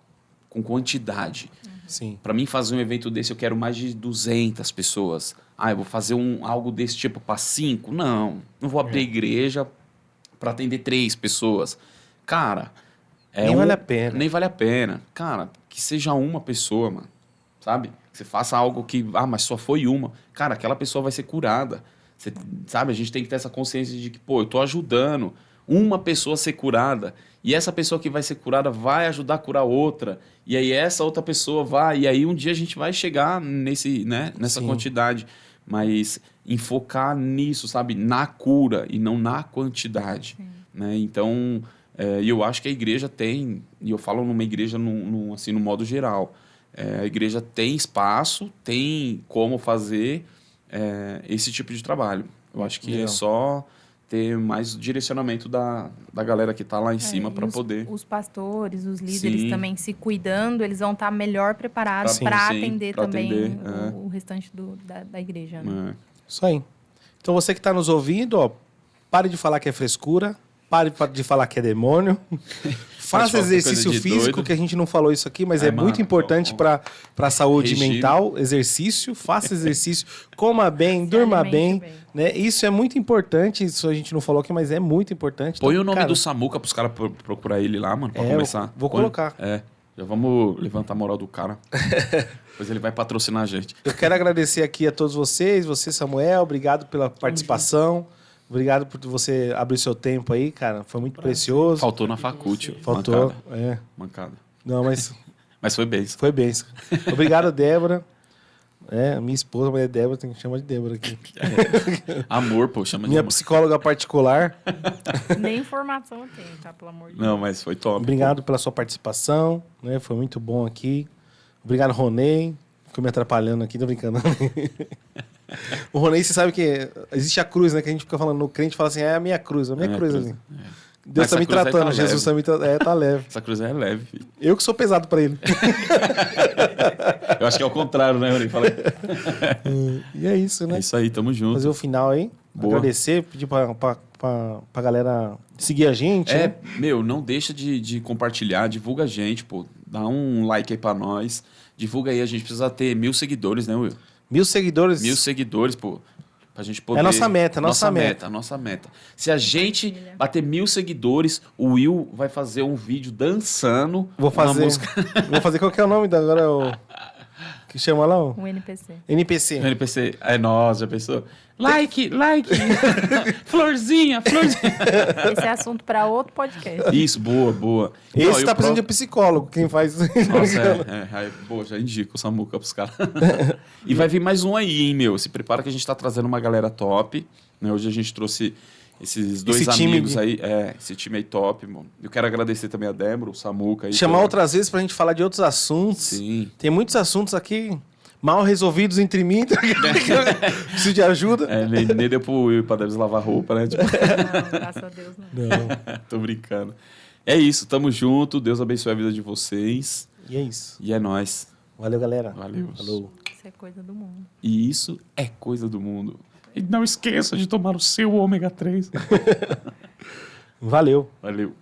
Speaker 2: com quantidade.
Speaker 1: Sim.
Speaker 2: Para mim, fazer um evento desse, eu quero mais de 200 pessoas. Eu vou fazer algo desse tipo para 5? Não vou abrir igreja para atender 3 pessoas. Cara...
Speaker 1: Nem vale a pena.
Speaker 2: Nem vale a pena. Cara, que seja uma pessoa, mano. Sabe? Você faça algo que... mas só foi uma. Cara, aquela pessoa vai ser curada. Você, sabe? A gente tem que ter essa consciência de que, pô, eu tô ajudando uma pessoa a ser curada. E essa pessoa que vai ser curada vai ajudar a curar outra. E aí essa outra pessoa vai... E aí um dia a gente vai chegar nessa quantidade. Mas enfocar nisso, sabe? Na cura e não na quantidade. Né? Então... E eu acho que a igreja tem, e eu falo numa igreja assim, no modo geral, a igreja tem espaço, tem como fazer esse tipo de trabalho. Eu acho que é só ter mais direcionamento da galera que está lá em cima para poder...
Speaker 3: Os pastores, os líderes também se cuidando, eles vão estar melhor preparados para atender também o restante da igreja. Né?
Speaker 1: Isso aí. Então você que está nos ouvindo, pare de falar que é frescura, pare de falar que é demônio. Faça exercício físico, que a gente não falou isso aqui, mas muito importante para a saúde mental. Exercício, faça exercício, coma bem, durma bem. Né? Isso é muito importante, isso a gente não falou aqui, mas é muito importante.
Speaker 2: Põe o nome do Samuca para os caras procurar ele lá, mano, para começar.
Speaker 1: Vou colocar.
Speaker 2: Já vamos levantar a moral do cara. Depois ele vai patrocinar a gente.
Speaker 1: Eu quero agradecer aqui a todos vocês, você, Samuel, obrigado pela participação. Obrigado por você abrir seu tempo aí, cara. Foi muito precioso.
Speaker 2: Faltou na faculdade.
Speaker 1: Faltou,
Speaker 2: Mancada.
Speaker 1: Não, mas...
Speaker 2: Mas foi benção.
Speaker 1: Foi benção. Obrigado, Débora. Minha esposa, mas é Débora, tem que chamar de Débora aqui.
Speaker 2: Amor, pô, chama de
Speaker 1: minha
Speaker 2: amor.
Speaker 1: Psicóloga particular.
Speaker 3: Nem informação eu tenho, tá? Pelo amor de
Speaker 2: Deus. Não, mas foi top.
Speaker 1: Obrigado pela sua participação, né? Foi muito bom aqui. Obrigado, Ronei. Ficou me atrapalhando aqui, tô brincando. O Ronei, você sabe que existe a cruz, né? Que a gente fica falando, no crente fala assim, a minha cruz ali. Deus tá me tratando, Jesus tá me tratando. Tá leve.
Speaker 2: Essa cruz é leve, filho.
Speaker 1: Eu que sou pesado pra ele.
Speaker 2: Eu acho que é o contrário, né, Ronei? Fala aí.
Speaker 1: E é isso, né?
Speaker 2: É isso aí, tamo junto.
Speaker 1: Fazer o final aí. Boa. Agradecer, pedir pra galera seguir a gente. Né?
Speaker 2: Não deixa de compartilhar, divulga a gente, pô. Dá um like aí pra nós. Divulga aí, a gente precisa ter 1000 seguidores, né, Will?
Speaker 1: 1000 seguidores?
Speaker 2: 1000 seguidores, pô. Pra gente poder...
Speaker 1: É a nossa meta,
Speaker 2: nossa meta. Se a gente bater 1000 seguidores, o Will vai fazer um vídeo dançando.
Speaker 1: Vou fazer qual que é o nome agora? Que chama lá?
Speaker 3: Um NPC.
Speaker 2: NPC. É nós, já pensou? Like. Florzinha.
Speaker 3: Esse é assunto para outro podcast.
Speaker 2: Isso, boa.
Speaker 1: Esse tá precisando de psicólogo, quem faz...
Speaker 2: Nossa, boa, já indico o Samuca pros caras. E vai vir mais um aí, hein, meu? Se prepara que a gente tá trazendo uma galera top. Né? Hoje a gente trouxe esses dois amigos aí. Esse time aí top, mano. Eu quero agradecer também a Débora, o Samuca. Aí,
Speaker 1: chamar outras vezes pra gente falar de outros assuntos.
Speaker 2: Sim.
Speaker 1: Tem muitos assuntos aqui... mal resolvidos entre mim. Preciso de ajuda.
Speaker 2: Nem deu pro Will pra Debs lavar roupa, né? Tipo,
Speaker 3: Não, graças a Deus, não.
Speaker 1: Não.
Speaker 2: tô brincando. É isso, tamo junto. Deus abençoe a vida de vocês.
Speaker 1: E é isso.
Speaker 2: E é nóis.
Speaker 1: Valeu, galera.
Speaker 2: Valeu.
Speaker 1: Falou.
Speaker 3: Isso é coisa do mundo.
Speaker 2: E isso é coisa do mundo. E não esqueça de tomar o seu ômega 3.
Speaker 1: Valeu.
Speaker 2: Valeu.